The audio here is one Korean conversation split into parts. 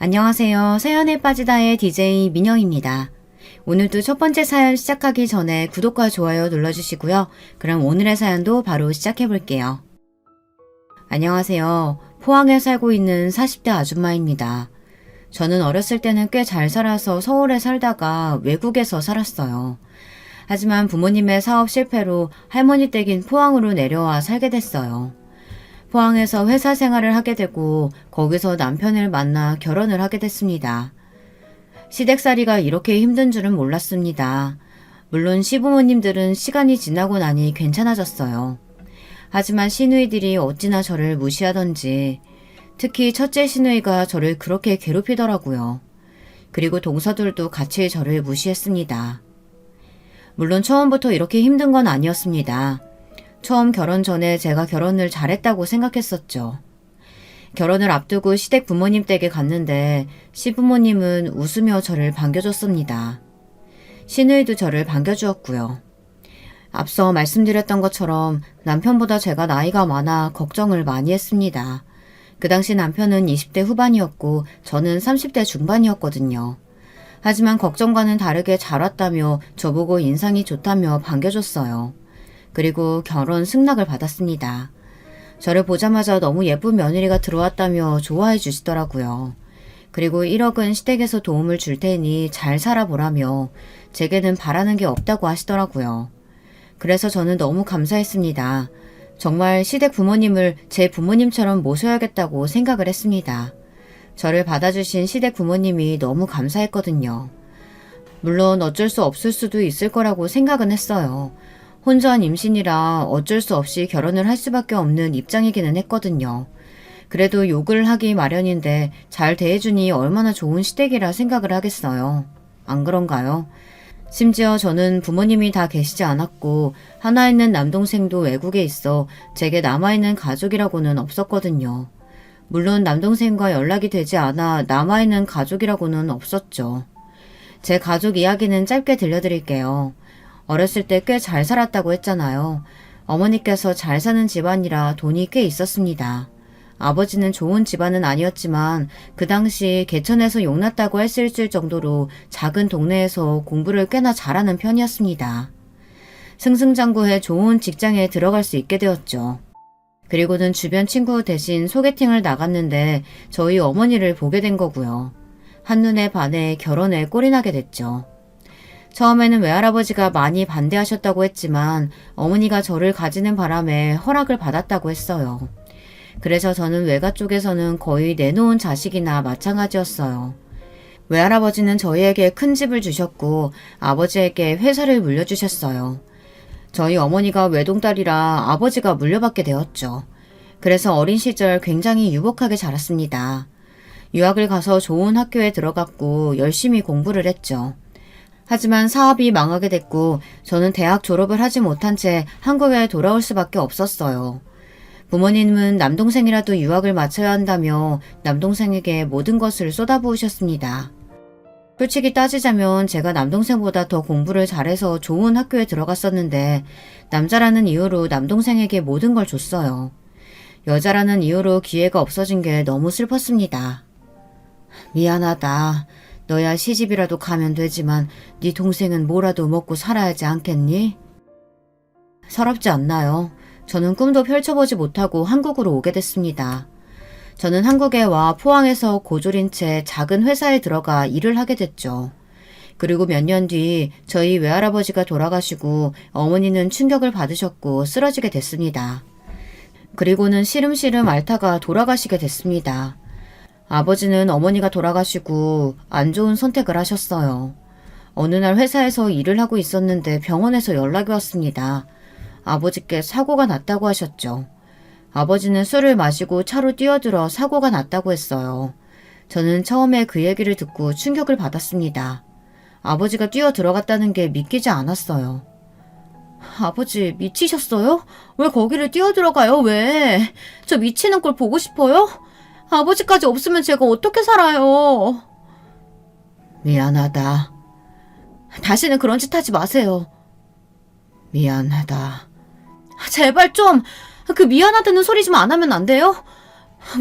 안녕하세요. 사연에 빠지다의 DJ 민영입니다. 오늘도 첫 번째 사연 시작하기 전에 구독과 좋아요 눌러주시고요. 그럼 오늘의 사연도 바로 시작해 볼게요. 안녕하세요. 포항에 살고 있는 40대 아줌마입니다. 저는 어렸을 때는 꽤 잘 살아서 서울에 살다가 외국에서 살았어요. 하지만 부모님의 사업 실패로 할머니 댁인 포항으로 내려와 살게 됐어요. 포항에서 회사 생활을 하게 되고 거기서 남편을 만나 결혼을 하게 됐습니다. 시댁살이가 이렇게 힘든 줄은 몰랐습니다. 물론 시부모님들은 시간이 지나고 나니 괜찮아졌어요. 하지만 시누이들이 어찌나 저를 무시하던지 특히 첫째 시누이가 저를 그렇게 괴롭히더라고요. 그리고 동서들도 같이 저를 무시했습니다. 물론 처음부터 이렇게 힘든 건 아니었습니다. 처음 결혼 전에 제가 결혼을 잘했다고 생각했었죠. 결혼을 앞두고 시댁 부모님 댁에 갔는데 시부모님은 웃으며 저를 반겨줬습니다. 시누이도 저를 반겨주었고요. 앞서 말씀드렸던 것처럼 남편보다 제가 나이가 많아 걱정을 많이 했습니다. 그 당시 남편은 20대 후반이었고 저는 30대 중반이었거든요. 하지만 걱정과는 다르게 잘 왔다며 저보고 인상이 좋다며 반겨줬어요. 그리고 결혼 승낙을 받았습니다. 저를 보자마자 너무 예쁜 며느리가 들어왔다며 좋아해 주시더라고요. 그리고 1억은 시댁에서 도움을 줄 테니 잘 살아보라며 제게는 바라는 게 없다고 하시더라고요. 그래서 저는 너무 감사했습니다. 정말 시댁 부모님을 제 부모님처럼 모셔야겠다고 생각을 했습니다. 저를 받아주신 시댁 부모님이 너무 감사했거든요. 물론 어쩔 수 없을 수도 있을 거라고 생각은 했어요. 혼전 임신이라 어쩔 수 없이 결혼을 할 수밖에 없는 입장이기는 했거든요. 그래도 욕을 하기 마련인데 잘 대해주니 얼마나 좋은 시댁이라 생각을 하겠어요. 안 그런가요? 심지어 저는 부모님이 다 계시지 않았고 하나 있는 남동생도 외국에 있어 제게 남아있는 가족이라고는 없었거든요. 물론 남동생과 연락이 되지 않아 남아있는 가족이라고는 없었죠. 제 가족 이야기는 짧게 들려드릴게요. 어렸을 때 꽤 잘 살았다고 했잖아요. 어머니께서 잘 사는 집안이라 돈이 꽤 있었습니다. 아버지는 좋은 집안은 아니었지만 그 당시 개천에서 용났다고 할 수 있을 정도로 작은 동네에서 공부를 꽤나 잘하는 편이었습니다. 승승장구해 좋은 직장에 들어갈 수 있게 되었죠. 그리고는 주변 친구 대신 소개팅을 나갔는데 저희 어머니를 보게 된 거고요. 한눈에 반해 결혼에 꼴이 나게 됐죠. 처음에는 외할아버지가 많이 반대하셨다고 했지만 어머니가 저를 가지는 바람에 허락을 받았다고 했어요. 그래서 저는 외가 쪽에서는 거의 내놓은 자식이나 마찬가지였어요. 외할아버지는 저희에게 큰 집을 주셨고 아버지에게 회사를 물려주셨어요. 저희 어머니가 외동딸이라 아버지가 물려받게 되었죠. 그래서 어린 시절 굉장히 유복하게 자랐습니다. 유학을 가서 좋은 학교에 들어갔고 열심히 공부를 했죠. 하지만 사업이 망하게 됐고 저는 대학 졸업을 하지 못한 채 한국에 돌아올 수밖에 없었어요. 부모님은 남동생이라도 유학을 마쳐야 한다며 남동생에게 모든 것을 쏟아부으셨습니다. 솔직히 따지자면 제가 남동생보다 더 공부를 잘해서 좋은 학교에 들어갔었는데 남자라는 이유로 남동생에게 모든 걸 줬어요. 여자라는 이유로 기회가 없어진 게 너무 슬펐습니다. 미안하다. 너야 시집이라도 가면 되지만 네 동생은 뭐라도 먹고 살아야지 않겠니? 서럽지 않나요? 저는 꿈도 펼쳐보지 못하고 한국으로 오게 됐습니다. 저는 한국에 와 포항에서 고졸인 채 작은 회사에 들어가 일을 하게 됐죠. 그리고 몇 년 뒤 저희 외할아버지가 돌아가시고 어머니는 충격을 받으셨고 쓰러지게 됐습니다. 그리고는 시름시름 앓다가 돌아가시게 됐습니다. 아버지는 어머니가 돌아가시고 안 좋은 선택을 하셨어요. 어느 날 회사에서 일을 하고 있었는데 병원에서 연락이 왔습니다. 아버지께 사고가 났다고 하셨죠. 아버지는 술을 마시고 차로 뛰어들어 사고가 났다고 했어요. 저는 처음에 그 얘기를 듣고 충격을 받았습니다. 아버지가 뛰어 들어갔다는 게 믿기지 않았어요. 아버지 미치셨어요? 왜 거기를 뛰어 들어가요? 왜? 저 미치는 걸 보고 싶어요? 아버지까지 없으면 제가 어떻게 살아요? 미안하다. 다시는 그런 짓 하지 마세요. 미안하다. 제발 좀 그 미안하다는 소리 좀 안 하면 안 돼요?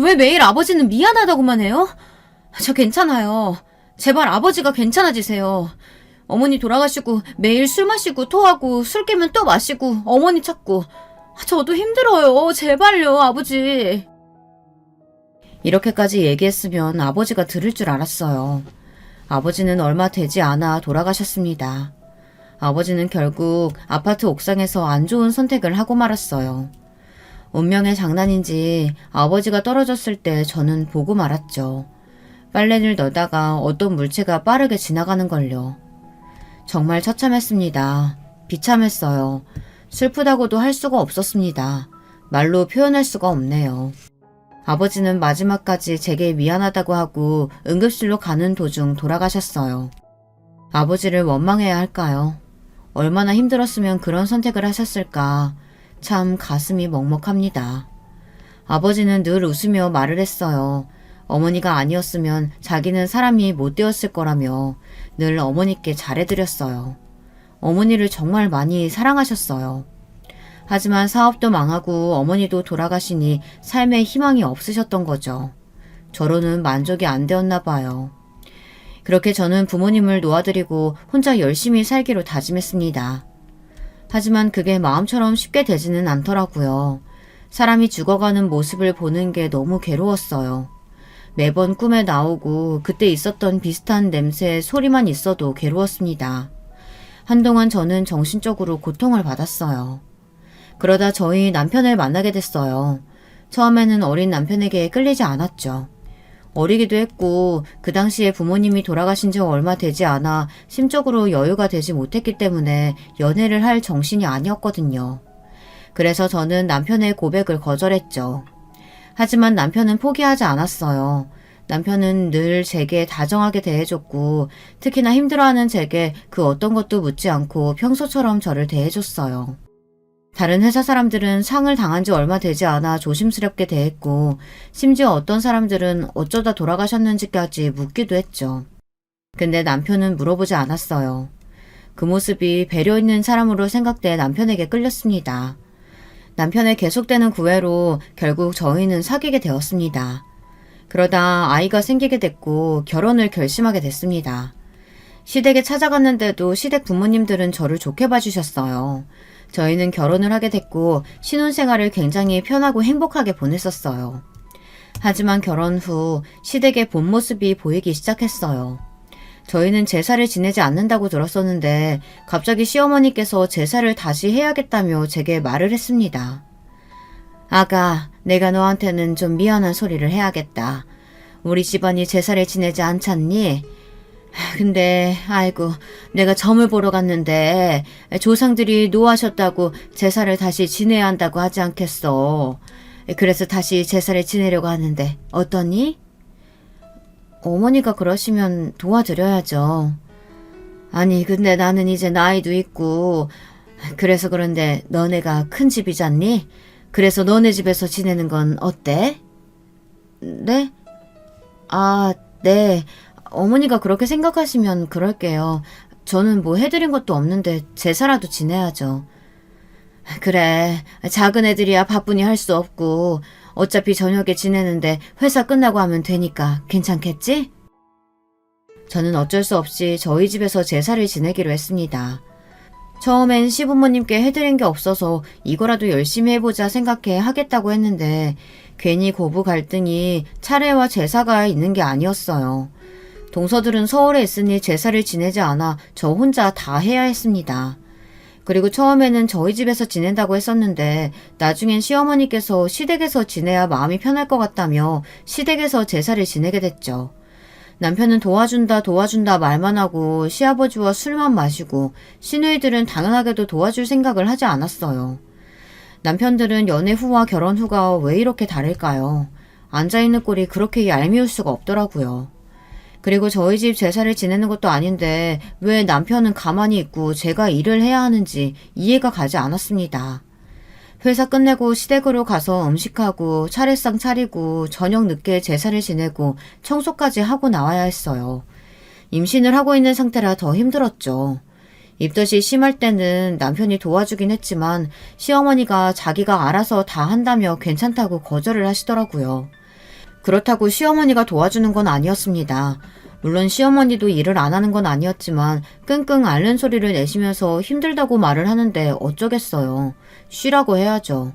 왜 매일 아버지는 미안하다고만 해요? 저 괜찮아요. 제발 아버지가 괜찮아지세요. 어머니 돌아가시고 매일 술 마시고 토하고 술 깨면 또 마시고 어머니 찾고 저도 힘들어요. 제발요, 아버지. 이렇게까지 얘기했으면 아버지가 들을 줄 알았어요. 아버지는 얼마 되지 않아 돌아가셨습니다. 아버지는 결국 아파트 옥상에서 안 좋은 선택을 하고 말았어요. 운명의 장난인지 아버지가 떨어졌을 때 저는 보고 말았죠. 빨래를 넣다가 어떤 물체가 빠르게 지나가는 걸요. 정말 처참했습니다. 비참했어요. 슬프다고도 할 수가 없었습니다. 말로 표현할 수가 없네요. 아버지는 마지막까지 제게 미안하다고 하고 응급실로 가는 도중 돌아가셨어요. 아버지를 원망해야 할까요? 얼마나 힘들었으면 그런 선택을 하셨을까. 참 가슴이 먹먹합니다. 아버지는 늘 웃으며 말을 했어요. 어머니가 아니었으면 자기는 사람이 못 되었을 거라며 늘 어머니께 잘해드렸어요. 어머니를 정말 많이 사랑하셨어요. 하지만 사업도 망하고 어머니도 돌아가시니 삶에 희망이 없으셨던 거죠. 저로는 만족이 안 되었나 봐요. 그렇게 저는 부모님을 놓아드리고 혼자 열심히 살기로 다짐했습니다. 하지만 그게 마음처럼 쉽게 되지는 않더라고요. 사람이 죽어가는 모습을 보는 게 너무 괴로웠어요. 매번 꿈에 나오고 그때 있었던 비슷한 냄새의 소리만 있어도 괴로웠습니다. 한동안 저는 정신적으로 고통을 받았어요. 그러다 저희 남편을 만나게 됐어요. 처음에는 어린 남편에게 끌리지 않았죠. 어리기도 했고 그 당시에 부모님이 돌아가신 지 얼마 되지 않아 심적으로 여유가 되지 못했기 때문에 연애를 할 정신이 아니었거든요. 그래서 저는 남편의 고백을 거절했죠. 하지만 남편은 포기하지 않았어요. 남편은 늘 제게 다정하게 대해줬고 특히나 힘들어하는 제게 그 어떤 것도 묻지 않고 평소처럼 저를 대해줬어요. 다른 회사 사람들은 상을 당한 지 얼마 되지 않아 조심스럽게 대했고 심지어 어떤 사람들은 어쩌다 돌아가셨는지까지 묻기도 했죠. 근데 남편은 물어보지 않았어요. 그 모습이 배려 있는 사람으로 생각돼 남편에게 끌렸습니다. 남편의 계속되는 구애로 결국 저희는 사귀게 되었습니다. 그러다 아이가 생기게 됐고 결혼을 결심하게 됐습니다. 시댁에 찾아갔는데도 시댁 부모님들은 저를 좋게 봐주셨어요. 저희는 결혼을 하게 됐고 신혼생활을 굉장히 편하고 행복하게 보냈었어요. 하지만 결혼 후 시댁의 본 모습이 보이기 시작했어요. 저희는 제사를 지내지 않는다고 들었었는데 갑자기 시어머니께서 제사를 다시 해야겠다며 제게 말을 했습니다. 아가, 내가 너한테는 좀 미안한 소리를 해야겠다. 우리 집안이 제사를 지내지 않잖니? 근데 아이고 내가 점을 보러 갔는데 조상들이 노하셨다고 제사를 다시 지내야 한다고 하지 않겠어. 그래서 다시 제사를 지내려고 하는데 어떠니? 어머니가 그러시면 도와드려야죠. 아니 근데 나는 이제 나이도 있고 그래서 그런데 너네가 큰 집이잖니? 그래서 너네 집에서 지내는 건 어때? 네? 아, 네. 어머니가 그렇게 생각하시면 그럴게요. 저는 뭐 해드린 것도 없는데 제사라도 지내야죠. 그래, 작은 애들이야 바쁘니 할 수 없고 어차피 저녁에 지내는데 회사 끝나고 하면 되니까 괜찮겠지? 저는 어쩔 수 없이 저희 집에서 제사를 지내기로 했습니다. 처음엔 시부모님께 해드린 게 없어서 이거라도 열심히 해보자 생각해 하겠다고 했는데 괜히 고부 갈등이 차례와 제사가 있는 게 아니었어요. 동서들은 서울에 있으니 제사를 지내지 않아 저 혼자 다 해야 했습니다. 그리고 처음에는 저희 집에서 지낸다고 했었는데 나중엔 시어머니께서 시댁에서 지내야 마음이 편할 것 같다며 시댁에서 제사를 지내게 됐죠. 남편은 도와준다 말만 하고 시아버지와 술만 마시고 시누이들은 당연하게도 도와줄 생각을 하지 않았어요. 남편들은 연애 후와 결혼 후가 왜 이렇게 다를까요? 앉아있는 꼴이 그렇게 얄미울 수가 없더라고요. 그리고 저희 집 제사를 지내는 것도 아닌데 왜 남편은 가만히 있고 제가 일을 해야 하는지 이해가 가지 않았습니다. 회사 끝내고 시댁으로 가서 음식하고 차례상 차리고 저녁 늦게 제사를 지내고 청소까지 하고 나와야 했어요. 임신을 하고 있는 상태라 더 힘들었죠. 입덧이 심할 때는 남편이 도와주긴 했지만 시어머니가 자기가 알아서 다 한다며 괜찮다고 거절을 하시더라고요. 그렇다고 시어머니가 도와주는 건 아니었습니다. 물론 시어머니도 일을 안 하는 건 아니었지만 끙끙 앓는 소리를 내시면서 힘들다고 말을 하는데 어쩌겠어요. 쉬라고 해야죠.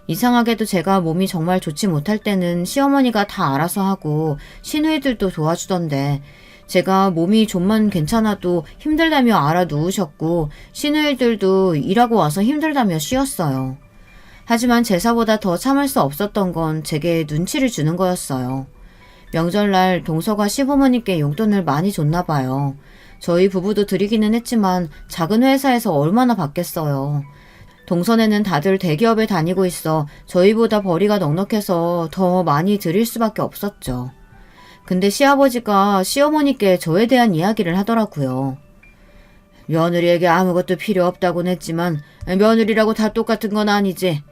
이상하게도 제가 몸이 정말 좋지 못할 때는 시어머니가 다 알아서 하고 시누이들도 도와주던데 제가 몸이 좀만 괜찮아도 힘들다며 알아 누우셨고 시누이들도 일하고 와서 힘들다며 쉬었어요. 하지만 제사보다 더 참을 수 없었던 건 제게 눈치를 주는 거였어요. 명절날 동서가 시부모님께 용돈을 많이 줬나 봐요. 저희 부부도 드리기는 했지만 작은 회사에서 얼마나 받겠어요. 동선에는 다들 대기업에 다니고 있어 저희보다 벌이가 넉넉해서 더 많이 드릴 수밖에 없었죠. 근데 시아버지가 시어머니께 저에 대한 이야기를 하더라고요. 며느리에게 아무것도 필요 없다고는 했지만 며느리라고 다 똑같은 건 아니지.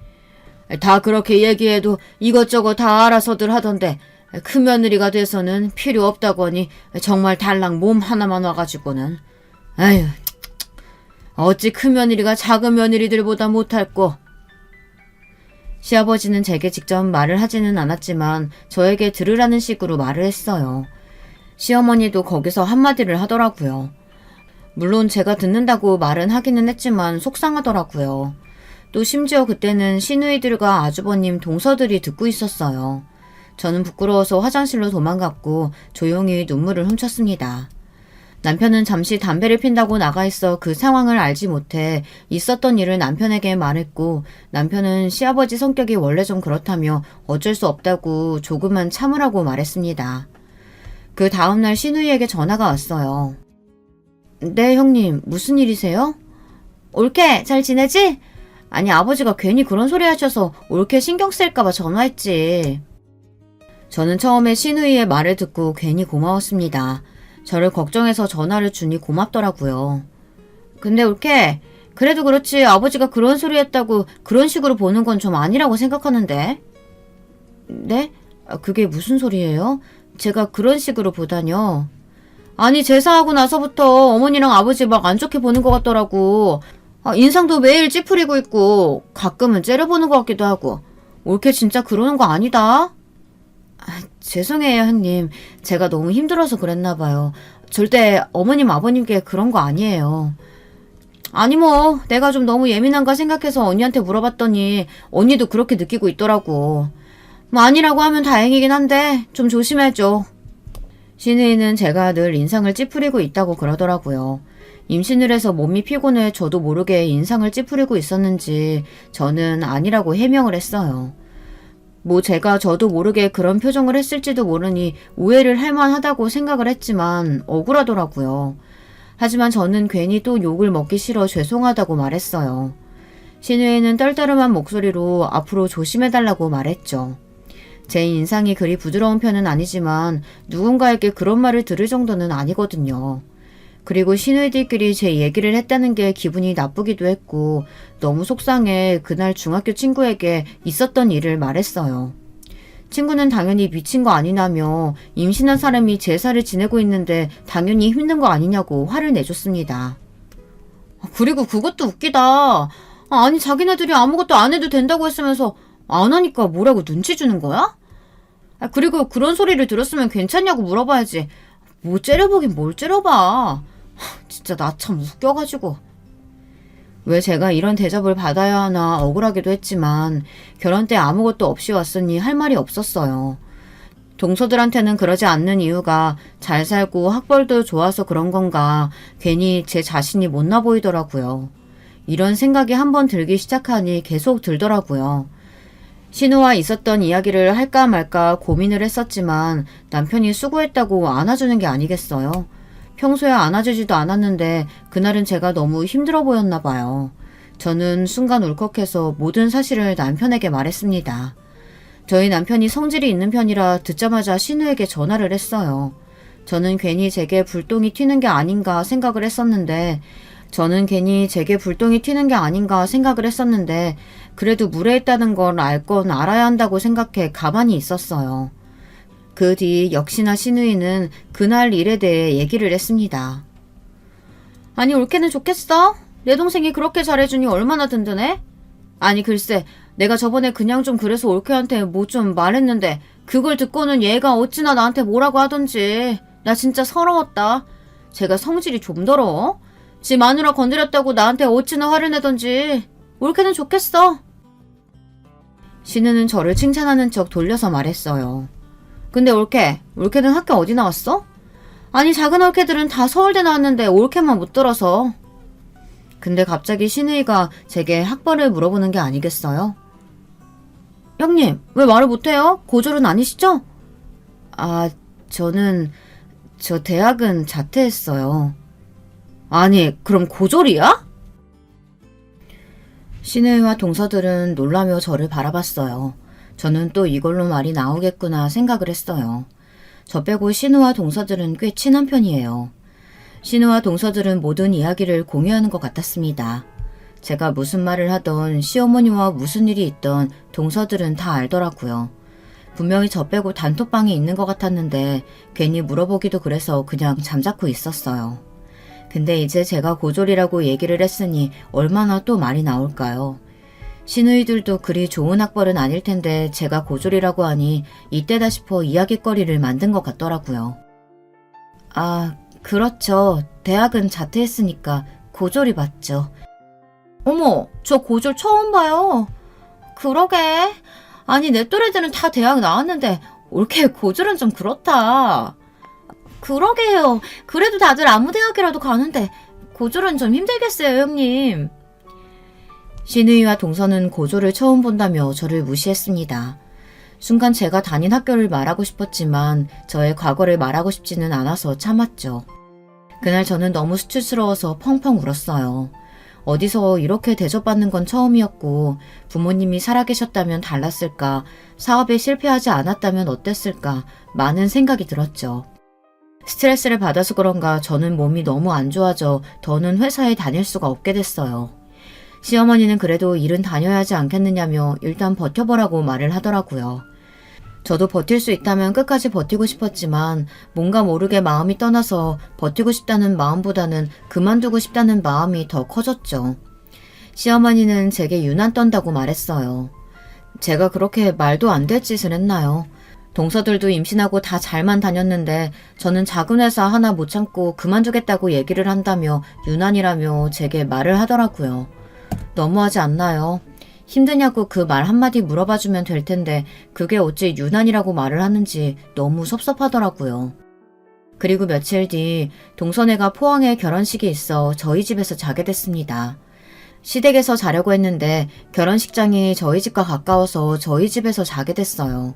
다 그렇게 얘기해도 이것저것 다 알아서들 하던데 큰 며느리가 돼서는 필요 없다고 하니 정말 달랑 몸 하나만 와가지고는. 아휴, 어찌 큰 며느리가 작은 며느리들보다 못할꼬. 시아버지는 제게 직접 말을 하지는 않았지만 저에게 들으라는 식으로 말을 했어요. 시어머니도 거기서 한마디를 하더라고요. 물론 제가 듣는다고 말은 하기는 했지만 속상하더라고요. 또 심지어 그때는 시누이들과 아주버님 동서들이 듣고 있었어요. 저는 부끄러워서 화장실로 도망갔고 조용히 눈물을 훔쳤습니다. 남편은 잠시 담배를 핀다고 나가 있어 그 상황을 알지 못해 있었던 일을 남편에게 말했고 남편은 시아버지 성격이 원래 좀 그렇다며 어쩔 수 없다고 조금만 참으라고 말했습니다. 그 다음날 시누이에게 전화가 왔어요. 네, 형님. 무슨 일이세요? 올케, 잘 지내지? 아니, 아버지가 괜히 그런 소리 하셔서 올케 신경 쓸까봐 전화했지. 저는 처음에 시누이의 말을 듣고 괜히 고마웠습니다. 저를 걱정해서 전화를 주니 고맙더라고요. 근데 올케, 그래도 그렇지 아버지가 그런 소리 했다고 그런 식으로 보는 건 좀 아니라고 생각하는데. 네? 그게 무슨 소리예요? 제가 그런 식으로 보다뇨. 아니, 제사하고 나서부터 어머니랑 아버지 막 안 좋게 보는 것 같더라고. 인상도 매일 찌푸리고 있고 가끔은 째려보는 것 같기도 하고. 올케 진짜 그러는 거 아니다. 죄송해요, 형님. 제가 너무 힘들어서 그랬나 봐요. 절대 어머님, 아버님께 그런 거 아니에요. 아니 뭐 내가 좀 너무 예민한가 생각해서 언니한테 물어봤더니 언니도 그렇게 느끼고 있더라고. 뭐 아니라고 하면 다행이긴 한데 좀 조심해줘. 시누이는 제가 늘 인상을 찌푸리고 있다고 그러더라고요. 임신을 해서 몸이 피곤해 저도 모르게 인상을 찌푸리고 있었는지 저는 아니라고 해명을 했어요. 뭐 제가 저도 모르게 그런 표정을 했을지도 모르니 오해를 할 만하다고 생각을 했지만 억울하더라고요. 하지만 저는 괜히 또 욕을 먹기 싫어 죄송하다고 말했어요. 시누이는 떨떠름한 목소리로 앞으로 조심해달라고 말했죠. 제 인상이 그리 부드러운 편은 아니지만 누군가에게 그런 말을 들을 정도는 아니거든요. 그리고 시누이들끼리 제 얘기를 했다는 게 기분이 나쁘기도 했고 너무 속상해 그날 중학교 친구에게 있었던 일을 말했어요. 친구는 당연히 미친 거 아니냐며 임신한 사람이 제사를 지내고 있는데 당연히 힘든 거 아니냐고 화를 내줬습니다. 그리고 그것도 웃기다. 아니 자기네들이 아무것도 안 해도 된다고 했으면서 안 하니까 뭐라고 눈치 주는 거야? 그리고 그런 소리를 들었으면 괜찮냐고 물어봐야지. 뭐 째려보긴 뭘 째려봐. 진짜 나 참 웃겨가지고. 왜 제가 이런 대접을 받아야 하나 억울하기도 했지만 결혼 때 아무것도 없이 왔으니 할 말이 없었어요. 동서들한테는 그러지 않는 이유가 잘 살고 학벌도 좋아서 그런 건가 괜히 제 자신이 못나 보이더라고요. 이런 생각이 한번 들기 시작하니 계속 들더라고요. 신우와 있었던 이야기를 할까 말까 고민을 했었지만 남편이 수고했다고 안아주는 게 아니겠어요? 평소에 안아주지도 않았는데 그날은 제가 너무 힘들어 보였나 봐요. 저는 순간 울컥해서 모든 사실을 남편에게 말했습니다. 저희 남편이 성질이 있는 편이라 듣자마자 신우에게 전화를 했어요. 저는 괜히 제게 불똥이 튀는 게 아닌가 생각을 했었는데 그래도 무례했다는 걸 알 건 알아야 한다고 생각해 가만히 있었어요. 그 뒤 역시나 시누이는 그날 일에 대해 얘기를 했습니다. 아니 올케는 좋겠어? 내 동생이 그렇게 잘해주니 얼마나 든든해? 아니 글쎄 내가 저번에 그냥 좀 그래서 올케한테 뭐 좀 말했는데 그걸 듣고는 얘가 어찌나 나한테 뭐라고 하던지. 나 진짜 서러웠다. 제가 성질이 좀 더러워? 지 마누라 건드렸다고 나한테 어찌나 화를 내던지. 올케는 좋겠어. 신우는 저를 칭찬하는 척 돌려서 말했어요. 근데 올케는 학교 어디 나왔어? 아니 작은 올케들은 다 서울대 나왔는데 올케만 못 들어서. 근데 갑자기 신우이가 제게 학벌을 물어보는 게 아니겠어요? 형님, 왜 말을 못해요? 고졸은 아니시죠? 아, 저 대학은 자퇴했어요. 아니, 그럼 고졸이야? 신우이와 동서들은 놀라며 저를 바라봤어요. 저는 또 이걸로 말이 나오겠구나 생각을 했어요. 저 빼고 신우와 동서들은 꽤 친한 편이에요. 신우와 동서들은 모든 이야기를 공유하는 것 같았습니다. 제가 무슨 말을 하던 시어머니와 무슨 일이 있던 동서들은 다 알더라고요. 분명히 저 빼고 단톡방에 있는 것 같았는데 괜히 물어보기도 그래서 그냥 잠자코 있었어요. 근데 이제 제가 고졸이라고 얘기를 했으니 얼마나 또 말이 나올까요? 시누이들도 그리 좋은 학벌은 아닐 텐데 제가 고졸이라고 하니 이때다 싶어 이야깃거리를 만든 것 같더라고요. 아, 그렇죠. 대학은 자퇴했으니까 고졸이 맞죠. 어머, 저 고졸 처음 봐요. 그러게. 아니, 내 또래들은 다 대학 나왔는데 올케 고졸은 좀 그렇다. 그러게요. 그래도 다들 아무 대학이라도 가는데 고졸은 좀 힘들겠어요, 형님. 신우이와 동서는 고졸을 처음 본다며 저를 무시했습니다. 순간 제가 다닌 학교를 말하고 싶었지만 저의 과거를 말하고 싶지는 않아서 참았죠. 그날 저는 너무 수치스러워서 펑펑 울었어요. 어디서 이렇게 대접받는 건 처음이었고 부모님이 살아계셨다면 달랐을까, 사업에 실패하지 않았다면 어땠을까 많은 생각이 들었죠. 스트레스를 받아서 그런가 저는 몸이 너무 안 좋아져 더는 회사에 다닐 수가 없게 됐어요. 시어머니는 그래도 일은 다녀야 하지 않겠느냐며 일단 버텨보라고 말을 하더라고요. 저도 버틸 수 있다면 끝까지 버티고 싶었지만 뭔가 모르게 마음이 떠나서 버티고 싶다는 마음보다는 그만두고 싶다는 마음이 더 커졌죠. 시어머니는 제게 유난 떤다고 말했어요. 제가 그렇게 말도 안 될 짓을 했나요? 동서들도 임신하고 다 잘만 다녔는데 저는 작은 회사 하나 못 참고 그만두겠다고 얘기를 한다며 유난이라며 제게 말을 하더라고요. 너무하지 않나요? 힘드냐고 그 말 한마디 물어봐주면 될 텐데 그게 어찌 유난이라고 말을 하는지 너무 섭섭하더라고요. 그리고 며칠 뒤 동서네가 포항에 결혼식이 있어 저희 집에서 자게 됐습니다. 시댁에서 자려고 했는데 결혼식장이 저희 집과 가까워서 저희 집에서 자게 됐어요.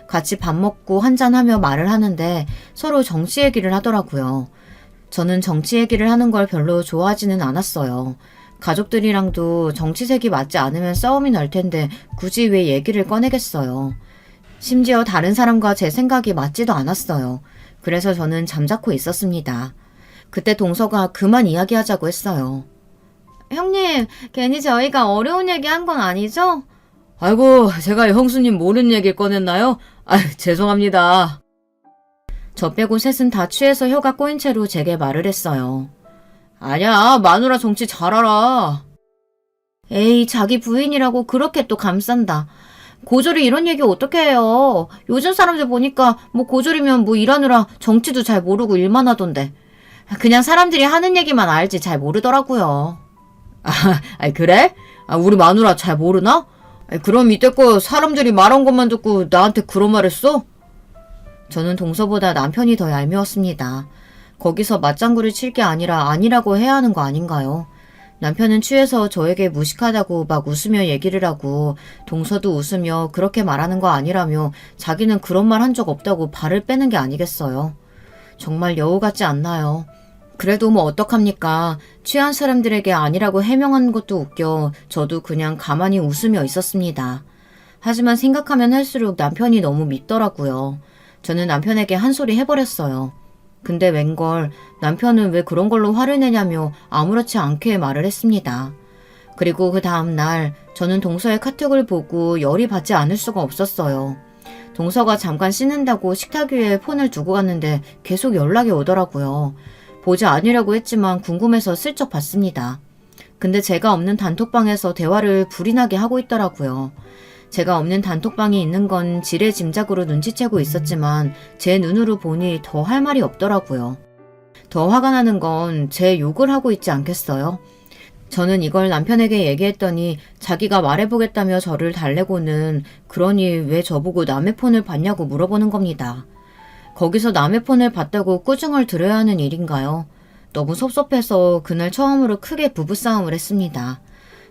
같이 밥 먹고 한잔하며 말을 하는데 서로 정치 얘기를 하더라고요. 저는 정치 얘기를 하는 걸 별로 좋아하지는 않았어요. 가족들이랑도 정치색이 맞지 않으면 싸움이 날 텐데 굳이 왜 얘기를 꺼내겠어요. 심지어 다른 사람과 제 생각이 맞지도 않았어요. 그래서 저는 잠자코 있었습니다. 그때 동서가 그만 이야기하자고 했어요. 형님, 괜히 저희가 어려운 얘기 한 건 아니죠? 아이고, 제가 형수님 모르는 얘기를 꺼냈나요? 죄송합니다. 저 빼고 셋은 다 취해서 혀가 꼬인 채로 제게 말을 했어요. 아니야, 마누라 정치 잘 알아. 에이, 자기 부인이라고 그렇게 또 감싼다. 고졸이 이런 얘기 어떻게 해요. 요즘 사람들 보니까 뭐 고졸이면 뭐 일하느라 정치도 잘 모르고 일만 하던데. 그냥 사람들이 하는 얘기만 알지 잘 모르더라고요. 그래? 우리 마누라 잘 모르나? 그럼 이때껏 사람들이 말한 것만 듣고 나한테 그런 말 했어? 저는 동서보다 남편이 더 얄미웠습니다. 거기서 맞장구를 칠 게 아니라 아니라고 해야 하는 거 아닌가요? 남편은 취해서 저에게 무식하다고 막 웃으며 얘기를 하고 동서도 웃으며 그렇게 말하는 거 아니라며 자기는 그런 말 한 적 없다고 발을 빼는 게 아니겠어요. 정말 여우 같지 않나요? 그래도 뭐 어떡합니까? 취한 사람들에게 아니라고 해명하는 것도 웃겨 저도 그냥 가만히 웃으며 있었습니다. 하지만 생각하면 할수록 남편이 너무 밉더라고요. 저는 남편에게 한 소리 해버렸어요. 근데 웬걸 남편은 왜 그런 걸로 화를 내냐며 아무렇지 않게 말을 했습니다. 그리고 그 다음날 저는 동서의 카톡을 보고 열이 받지 않을 수가 없었어요. 동서가 잠깐 씻는다고 식탁 위에 폰을 두고 갔는데 계속 연락이 오더라고요. 보지 않으려고 했지만 궁금해서 슬쩍 봤습니다. 근데 제가 없는 단톡방에서 대화를 불이 나게 하고 있더라고요. 제가 없는 단톡방이 있는 건 지레짐작으로 눈치채고 있었지만 제 눈으로 보니 더 할 말이 없더라고요. 더 화가 나는 건 제 욕을 하고 있지 않겠어요? 저는 이걸 남편에게 얘기했더니 자기가 말해보겠다며 저를 달래고는 그러니 왜 저보고 남의 폰을 봤냐고 물어보는 겁니다. 거기서 남의 폰을 봤다고 꾸중을 들어야 하는 일인가요? 너무 섭섭해서 그날 처음으로 크게 부부싸움을 했습니다.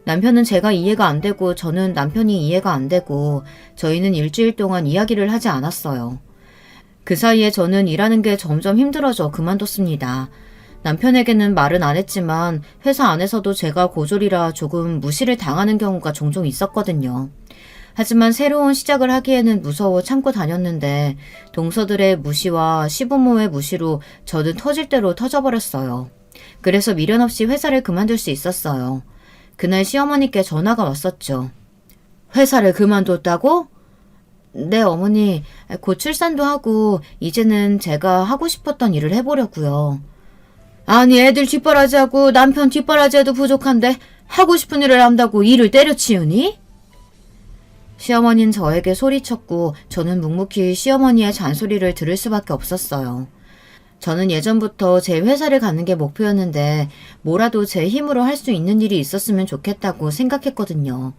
남편은 제가 이해가 안 되고 저는 남편이 이해가 안 되고 저희는 일주일 동안 이야기를 하지 않았어요. 그 사이에 저는 일하는 게 점점 힘들어져 그만뒀습니다. 남편에게는 말은 안 했지만 회사 안에서도 제가 고졸이라 조금 무시를 당하는 경우가 종종 있었거든요. 하지만 새로운 시작을 하기에는 무서워 참고 다녔는데 동서들의 무시와 시부모의 무시로 저는 터질 대로 터져버렸어요. 그래서 미련 없이 회사를 그만둘 수 있었어요. 그날 시어머니께 전화가 왔었죠. 회사를 그만뒀다고? 네, 어머니. 곧 출산도 하고 이제는 제가 하고 싶었던 일을 해보려고요. 아니, 애들 뒷바라지하고 남편 뒷바라지해도 부족한데 하고 싶은 일을 한다고 일을 때려치우니? 시어머니는 저에게 소리쳤고 저는 묵묵히 시어머니의 잔소리를 들을 수밖에 없었어요. 저는 예전부터 제 회사를 갖는 게 목표였는데 뭐라도 제 힘으로 할 수 있는 일이 있었으면 좋겠다고 생각했거든요.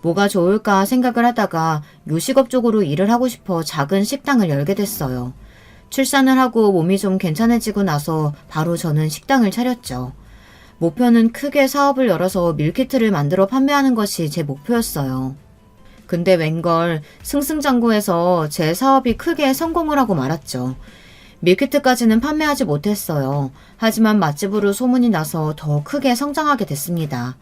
뭐가 좋을까 생각을 하다가 요식업 쪽으로 일을 하고 싶어 작은 식당을 열게 됐어요. 출산을 하고 몸이 좀 괜찮아지고 나서 바로 저는 식당을 차렸죠. 목표는 크게 사업을 열어서 밀키트를 만들어 판매하는 것이 제 목표였어요. 근데 웬걸 승승장구해서 제 사업이 크게 성공을 하고 말았죠. 밀키트까지는 판매하지 못했어요. 하지만 맛집으로 소문이 나서 더 크게 성장하게 됐습니다.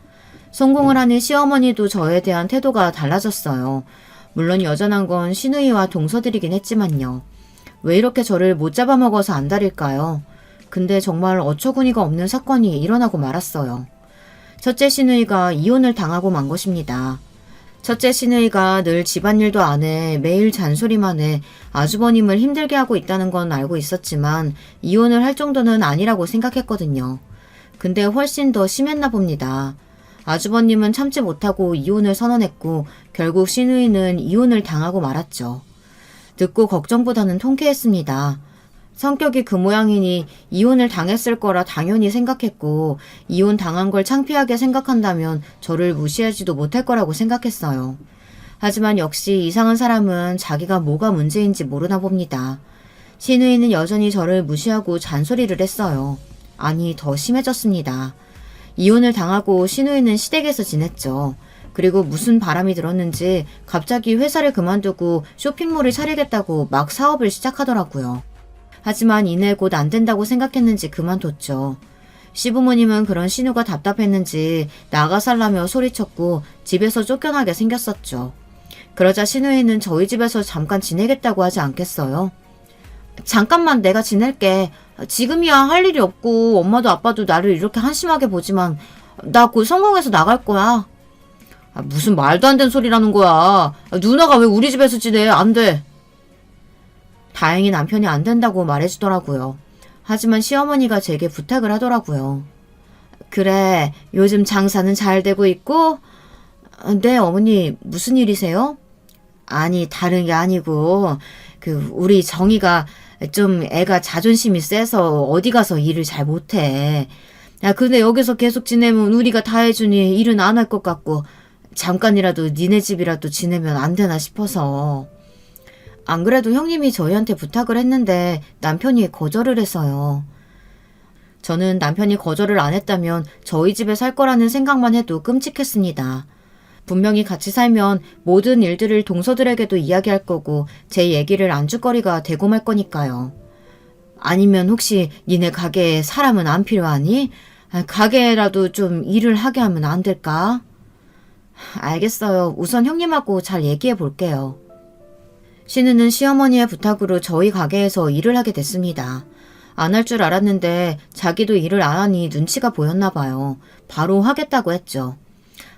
성공을 하니 시어머니도 저에 대한 태도가 달라졌어요. 물론 여전한 건 시누이와 동서들이긴 했지만요. 왜 이렇게 저를 못 잡아먹어서 안달일까요? 근데 정말 어처구니가 없는 사건이 일어나고 말았어요. 첫째 시누이가 이혼을 당하고 만 것입니다. 첫째 시누이가 늘 집안일도 안 해 매일 잔소리만 해 아주버님을 힘들게 하고 있다는 건 알고 있었지만 이혼을 할 정도는 아니라고 생각했거든요. 근데 훨씬 더 심했나 봅니다. 아주버님은 참지 못하고 이혼을 선언했고 결국 시누이는 이혼을 당하고 말았죠. 듣고 걱정보다는 통쾌했습니다. 성격이 그 모양이니 이혼을 당했을 거라 당연히 생각했고 이혼 당한 걸 창피하게 생각한다면 저를 무시하지도 못할 거라고 생각했어요. 하지만 역시 이상한 사람은 자기가 뭐가 문제인지 모르나 봅니다. 시누이는 여전히 저를 무시하고 잔소리를 했어요. 아니, 더 심해졌습니다. 이혼을 당하고 시누이는 시댁에서 지냈죠. 그리고 무슨 바람이 들었는지 갑자기 회사를 그만두고 쇼핑몰을 차리겠다고 막 사업을 시작하더라고요. 하지만 이내 곧 안 된다고 생각했는지 그만뒀죠. 시부모님은 그런 신우가 답답했는지 나가 살라며 소리쳤고 집에서 쫓겨나게 생겼었죠. 그러자 시누이는 저희 집에서 잠깐 지내겠다고 하지 않겠어요? 잠깐만 내가 지낼게. 지금이야 할 일이 없고 엄마도 아빠도 나를 이렇게 한심하게 보지만 나 곧 성공해서 나갈 거야. 무슨 말도 안 되는 소리라는 거야. 누나가 왜 우리 집에서 지내? 안 돼. 다행히 남편이 안 된다고 말해주더라고요. 하지만 시어머니가 제게 부탁을 하더라고요. 그래, 요즘 장사는 잘 되고 있고? 네, 어머니, 무슨 일이세요? 아니, 다른 게 아니고, 우리 정이가 좀 애가 자존심이 세서 어디 가서 일을 잘 못해. 야, 근데 여기서 계속 지내면 우리가 다 해주니 일은 안 할 것 같고, 잠깐이라도 니네 집이라도 지내면 안 되나 싶어서. 안 그래도 형님이 저희한테 부탁을 했는데 남편이 거절을 해서요. 저는 남편이 거절을 안 했다면 저희 집에 살 거라는 생각만 해도 끔찍했습니다. 분명히 같이 살면 모든 일들을 동서들에게도 이야기할 거고 제 얘기를 안주거리가 되고 말 거니까요. 아니면 혹시 니네 가게에 사람은 안 필요하니? 가게라도 좀 일을 하게 하면 안 될까? 알겠어요. 우선 형님하고 잘 얘기해 볼게요. 신우는 시어머니의 부탁으로 저희 가게에서 일을 하게 됐습니다. 안 할 줄 알았는데 자기도 일을 안 하니 눈치가 보였나 봐요. 바로 하겠다고 했죠.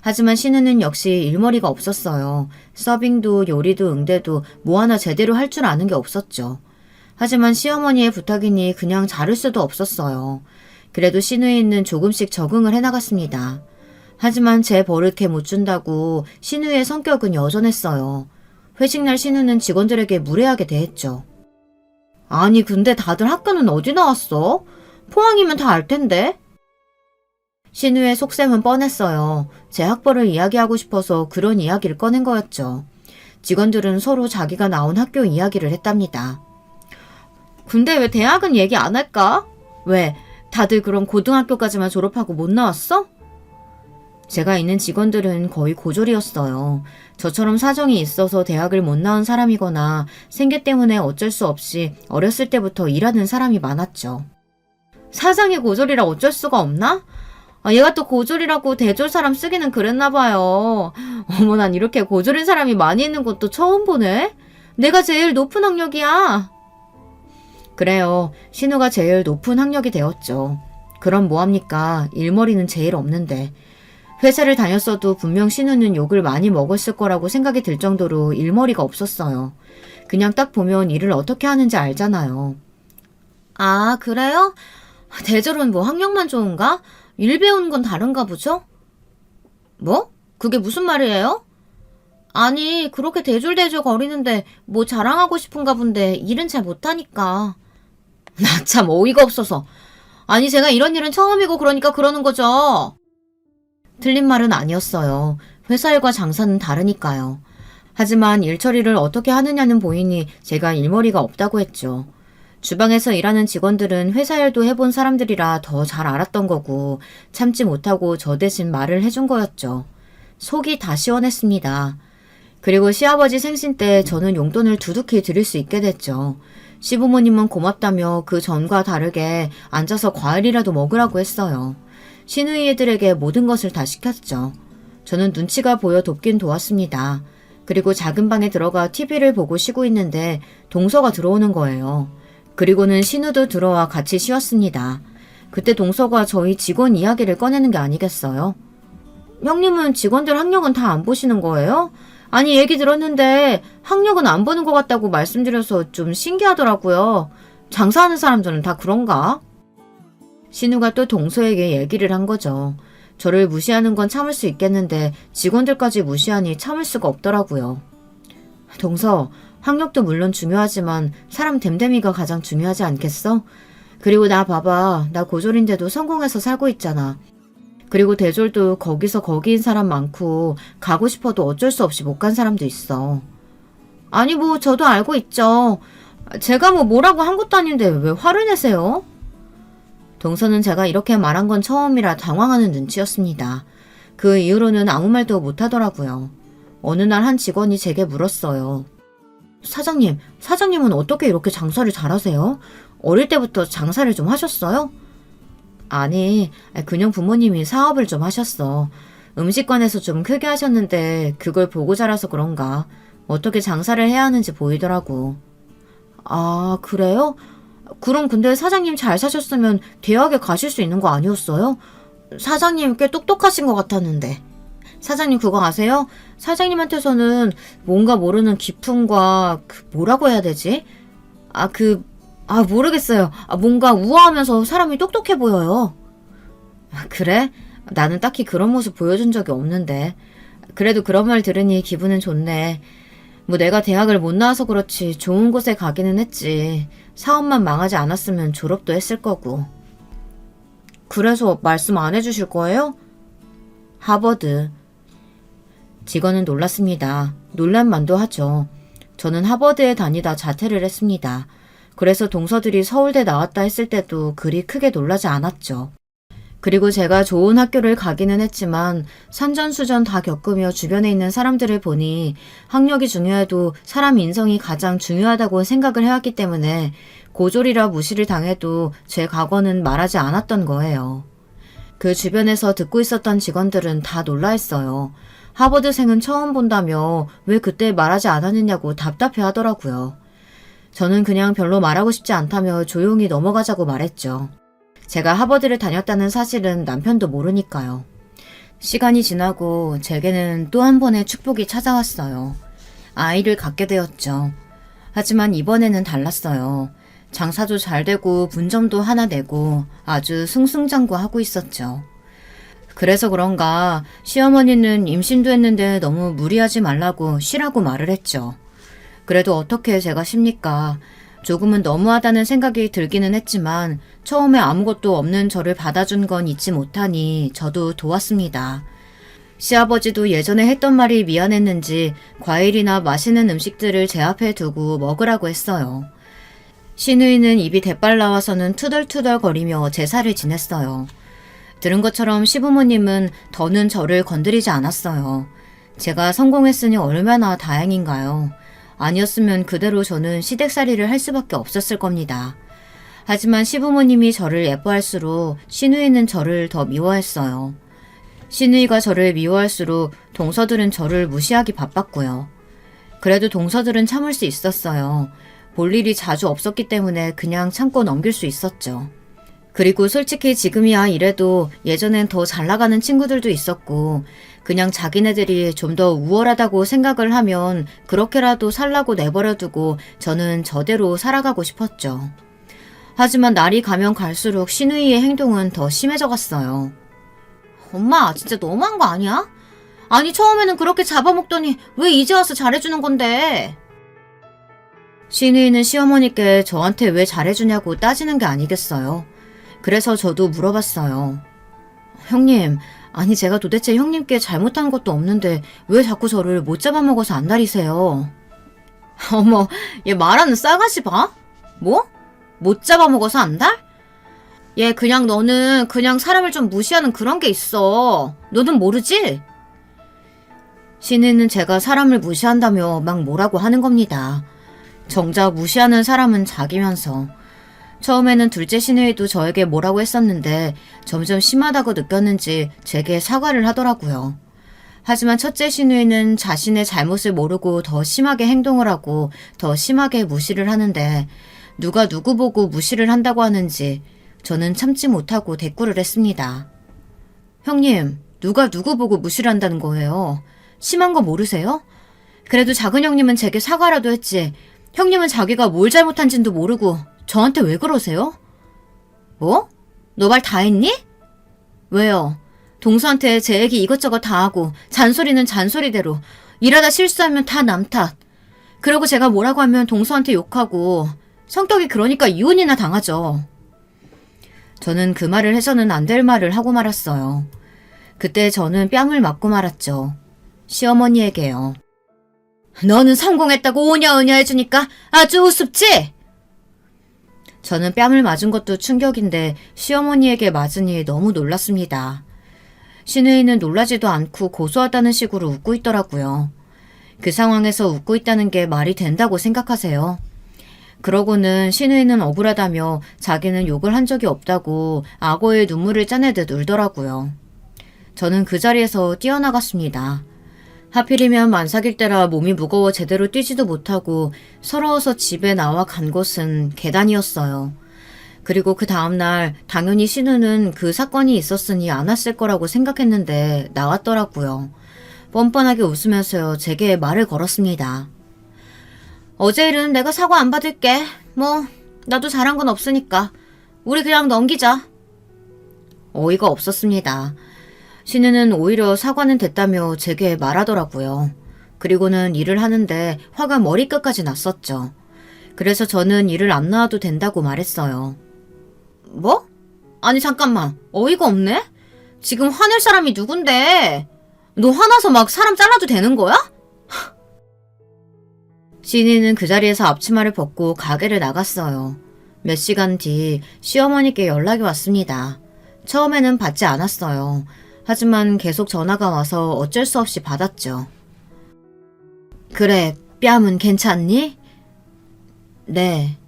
하지만 신우는 역시 일머리가 없었어요. 서빙도 요리도 응대도 뭐 하나 제대로 할 줄 아는 게 없었죠. 하지만 시어머니의 부탁이니 그냥 자를 수도 없었어요. 그래도 신우이는 조금씩 적응을 해나갔습니다. 하지만 제 버릇해 못 준다고 신우의 성격은 여전했어요. 회식날 신우는 직원들에게 무례하게 대했죠. 아니 근데 다들 학교는 어디 나왔어? 포항이면 다 알 텐데. 신우의 속셈은 뻔했어요. 제 학벌을 이야기하고 싶어서 그런 이야기를 꺼낸 거였죠. 직원들은 서로 자기가 나온 학교 이야기를 했답니다. 근데 왜 대학은 얘기 안 할까? 왜? 다들 그럼 고등학교까지만 졸업하고 못 나왔어? 제가 있는 직원들은 거의 고졸이었어요. 저처럼 사정이 있어서 대학을 못 나온 사람이거나 생계 때문에 어쩔 수 없이 어렸을 때부터 일하는 사람이 많았죠. 사장이 고졸이라 어쩔 수가 없나? 얘가 또 고졸이라고 대졸 사람 쓰기는 그랬나 봐요. 어머, 난 이렇게 고졸인 사람이 많이 있는 것도 처음 보네. 내가 제일 높은 학력이야. 그래요. 신우가 제일 높은 학력이 되었죠. 그럼 뭐합니까? 일머리는 제일 없는데. 회사를 다녔어도 분명 신우는 욕을 많이 먹었을 거라고 생각이 들 정도로 일머리가 없었어요. 그냥 딱 보면 일을 어떻게 하는지 알잖아요. 아, 그래요? 대졸은 뭐 학력만 좋은가? 일 배우는 건 다른가 보죠? 뭐? 그게 무슨 말이에요? 아니, 그렇게 대졸대졸 거리는데 뭐 자랑하고 싶은가 본데 일은 잘 못하니까. 나 참 어이가 없어서. 아니, 제가 이런 일은 처음이고 그러니까 그러는 거죠. 틀린 말은 아니었어요. 회사 일과 장사는 다르니까요. 하지만 일 처리를 어떻게 하느냐는 보이니 제가 일머리가 없다고 했죠. 주방에서 일하는 직원들은 회사 일도 해본 사람들이라 더 잘 알았던 거고 참지 못하고 저 대신 말을 해준 거였죠. 속이 다 시원했습니다. 그리고 시아버지 생신 때 저는 용돈을 두둑히 드릴 수 있게 됐죠. 시부모님은 고맙다며 그 전과 다르게 앉아서 과일이라도 먹으라고 했어요. 시누이 애들에게 모든 것을 다 시켰죠. 저는 눈치가 보여 돕긴 도왔습니다. 그리고 작은 방에 들어가 TV를 보고 쉬고 있는데 동서가 들어오는 거예요. 그리고는 신우도 들어와 같이 쉬었습니다. 그때 동서가 저희 직원 이야기를 꺼내는 게 아니겠어요? 형님은 직원들 학력은 다 안 보시는 거예요? 아니 얘기 들었는데 학력은 안 보는 것 같다고 말씀드려서 좀 신기하더라고요. 장사하는 사람들은 다 그런가? 신우가 또 동서에게 얘기를 한 거죠. 저를 무시하는 건 참을 수 있겠는데 직원들까지 무시하니 참을 수가 없더라고요. 동서, 학력도 물론 중요하지만 사람 됨됨이가 가장 중요하지 않겠어? 그리고 나 봐봐. 나 고졸인데도 성공해서 살고 있잖아. 그리고 대졸도 거기서 거기인 사람 많고 가고 싶어도 어쩔 수 없이 못 간 사람도 있어. 아니 뭐 저도 알고 있죠. 제가 뭐라고 한 것도 아닌데 왜 화를 내세요? 동서는 제가 이렇게 말한 건 처음이라 당황하는 눈치였습니다. 그 이후로는 아무 말도 못하더라고요. 어느 날 한 직원이 제게 물었어요. 사장님은 어떻게 이렇게 장사를 잘하세요? 어릴 때부터 장사를 좀 하셨어요? 아니, 그냥 부모님이 사업을 좀 하셨어. 음식관에서 좀 크게 하셨는데 그걸 보고 자라서 그런가. 어떻게 장사를 해야 하는지 보이더라고. 아, 그래요? 그럼 근데 사장님 잘 사셨으면 대학에 가실 수 있는 거 아니었어요? 사장님 꽤 똑똑하신 것 같았는데. 사장님 그거 아세요? 사장님한테서는 뭔가 모르는 기품과 뭐라고 해야 되지? 모르겠어요. 뭔가 우아하면서 사람이 똑똑해 보여요. 그래? 나는 딱히 그런 모습 보여준 적이 없는데. 그래도 그런 말 들으니 기분은 좋네. 내가 대학을 못 나와서 그렇지 좋은 곳에 가기는 했지. 사업만 망하지 않았으면 졸업도 했을 거고. 그래서 말씀 안 해주실 거예요? 하버드. 직원은 놀랐습니다. 놀랄만도 하죠. 저는 하버드에 다니다 자퇴를 했습니다. 그래서 동서들이 서울대 나왔다 했을 때도 그리 크게 놀라지 않았죠. 그리고 제가 좋은 학교를 가기는 했지만 산전수전 다 겪으며 주변에 있는 사람들을 보니 학력이 중요해도 사람 인성이 가장 중요하다고 생각을 해왔기 때문에 고졸이라 무시를 당해도 제 과거는 말하지 않았던 거예요. 그 주변에서 듣고 있었던 직원들은 다 놀라했어요. 하버드생은 처음 본다며 왜 그때 말하지 않았느냐고 답답해 하더라고요. 저는 그냥 별로 말하고 싶지 않다며 조용히 넘어가자고 말했죠. 제가 하버드를 다녔다는 사실은 남편도 모르니까요. 시간이 지나고 제게는 또 한 번의 축복이 찾아왔어요. 아이를 갖게 되었죠. 하지만 이번에는 달랐어요. 장사도 잘 되고 분점도 하나 내고 아주 승승장구하고 있었죠. 그래서 그런가 시어머니는 임신도 했는데 너무 무리하지 말라고 쉬라고 말을 했죠. 그래도 어떻게 제가 쉽니까? 조금은 너무하다는 생각이 들기는 했지만 처음에 아무것도 없는 저를 받아준 건 잊지 못하니 저도 도왔습니다. 시아버지도 예전에 했던 말이 미안했는지 과일이나 맛있는 음식들을 제 앞에 두고 먹으라고 했어요. 시누이는 입이 대빨 나와서는 투덜투덜 거리며 제사를 지냈어요. 들은 것처럼 시부모님은 더는 저를 건드리지 않았어요. 제가 성공했으니 얼마나 다행인가요. 아니었으면 그대로 저는 시댁살이를 할 수밖에 없었을 겁니다. 하지만 시부모님이 저를 예뻐할수록 시누이는 저를 더 미워했어요. 시누이가 저를 미워할수록 동서들은 저를 무시하기 바빴고요. 그래도 동서들은 참을 수 있었어요. 볼 일이 자주 없었기 때문에 그냥 참고 넘길 수 있었죠. 그리고 솔직히 지금이야 이래도 예전엔 더 잘 나가는 친구들도 있었고 그냥 자기네들이 좀 더 우월하다고 생각을 하면 그렇게라도 살라고 내버려두고 저는 저대로 살아가고 싶었죠. 하지만 날이 가면 갈수록 시누이의 행동은 더 심해져 갔어요. 엄마 진짜 너무한 거 아니야? 아니 처음에는 그렇게 잡아먹더니 왜 이제 와서 잘해주는 건데? 시누이는 시어머니께 저한테 왜 잘해주냐고 따지는 게 아니겠어요. 그래서 저도 물어봤어요. 형님, 아니 제가 도대체 형님께 잘못한 것도 없는데 왜 자꾸 저를 못 잡아먹어서 안달이세요? 어머, 얘 말하는 싸가지 봐? 뭐? 못 잡아먹어서 안달? 얘 그냥 너는 그냥 사람을 좀 무시하는 그런 게 있어. 너는 모르지? 시누이는 제가 사람을 무시한다며 막 뭐라고 하는 겁니다. 정작 무시하는 사람은 자기면서. 처음에는 둘째 시누이도 저에게 뭐라고 했었는데 점점 심하다고 느꼈는지 제게 사과를 하더라고요. 하지만 첫째 시누이는 자신의 잘못을 모르고 더 심하게 행동을 하고 더 심하게 무시를 하는데 누가 누구 보고 무시를 한다고 하는지 저는 참지 못하고 대꾸를 했습니다. 형님, 누가 누구 보고 무시를 한다는 거예요? 심한 거 모르세요? 그래도 작은 형님은 제게 사과라도 했지. 형님은 자기가 뭘 잘못한지도 모르고 저한테 왜 그러세요? 뭐? 너 말 다 했니? 왜요? 동서한테 제 얘기 이것저것 다 하고 잔소리는 잔소리대로 일하다 실수하면 다 남 탓. 그리고 제가 뭐라고 하면 동서한테 욕하고 성격이 그러니까 이혼이나 당하죠. 저는 그 말을 해서는 안 될 말을 하고 말았어요. 그때 저는 뺨을 맞고 말았죠. 시어머니에게요. 너는 성공했다고 오냐오냐 해주니까 아주 우습지? 저는 뺨을 맞은 것도 충격인데 시어머니에게 맞으니 너무 놀랐습니다. 시누이는 놀라지도 않고 고소하다는 식으로 웃고 있더라고요. 그 상황에서 웃고 있다는 게 말이 된다고 생각하세요? 그러고는 시누이는 억울하다며 자기는 욕을 한 적이 없다고 악어의 눈물을 짜내듯 울더라고요. 저는 그 자리에서 뛰어나갔습니다. 하필이면 만삭일 때라 몸이 무거워 제대로 뛰지도 못하고 서러워서 집에 나와 간 곳은 계단이었어요. 그리고 그 다음날 당연히 신우는 그 사건이 있었으니 안 왔을 거라고 생각했는데 나왔더라고요. 뻔뻔하게 웃으면서요 제게 말을 걸었습니다. 어제 일은 내가 사과 안 받을게. 뭐 나도 잘한 건 없으니까 우리 그냥 넘기자. 어이가 없었습니다. 신우는 오히려 사과는 됐다며 제게 말하더라고요. 그리고는 일을 하는데 화가 머리끝까지 났었죠. 그래서 저는 일을 안 나와도 된다고 말했어요. 뭐? 아니 잠깐만, 어이가 없네? 지금 화낼 사람이 누군데? 너 화나서 막 사람 잘라도 되는 거야? 신이는 그 자리에서 앞치마를 벗고 가게를 나갔어요. 몇 시간 뒤 시어머니께 연락이 왔습니다. 처음에는 받지 않았어요. 하지만 계속 전화가 와서 어쩔 수 없이 받았죠. 그래, 뺨은 괜찮니? 네.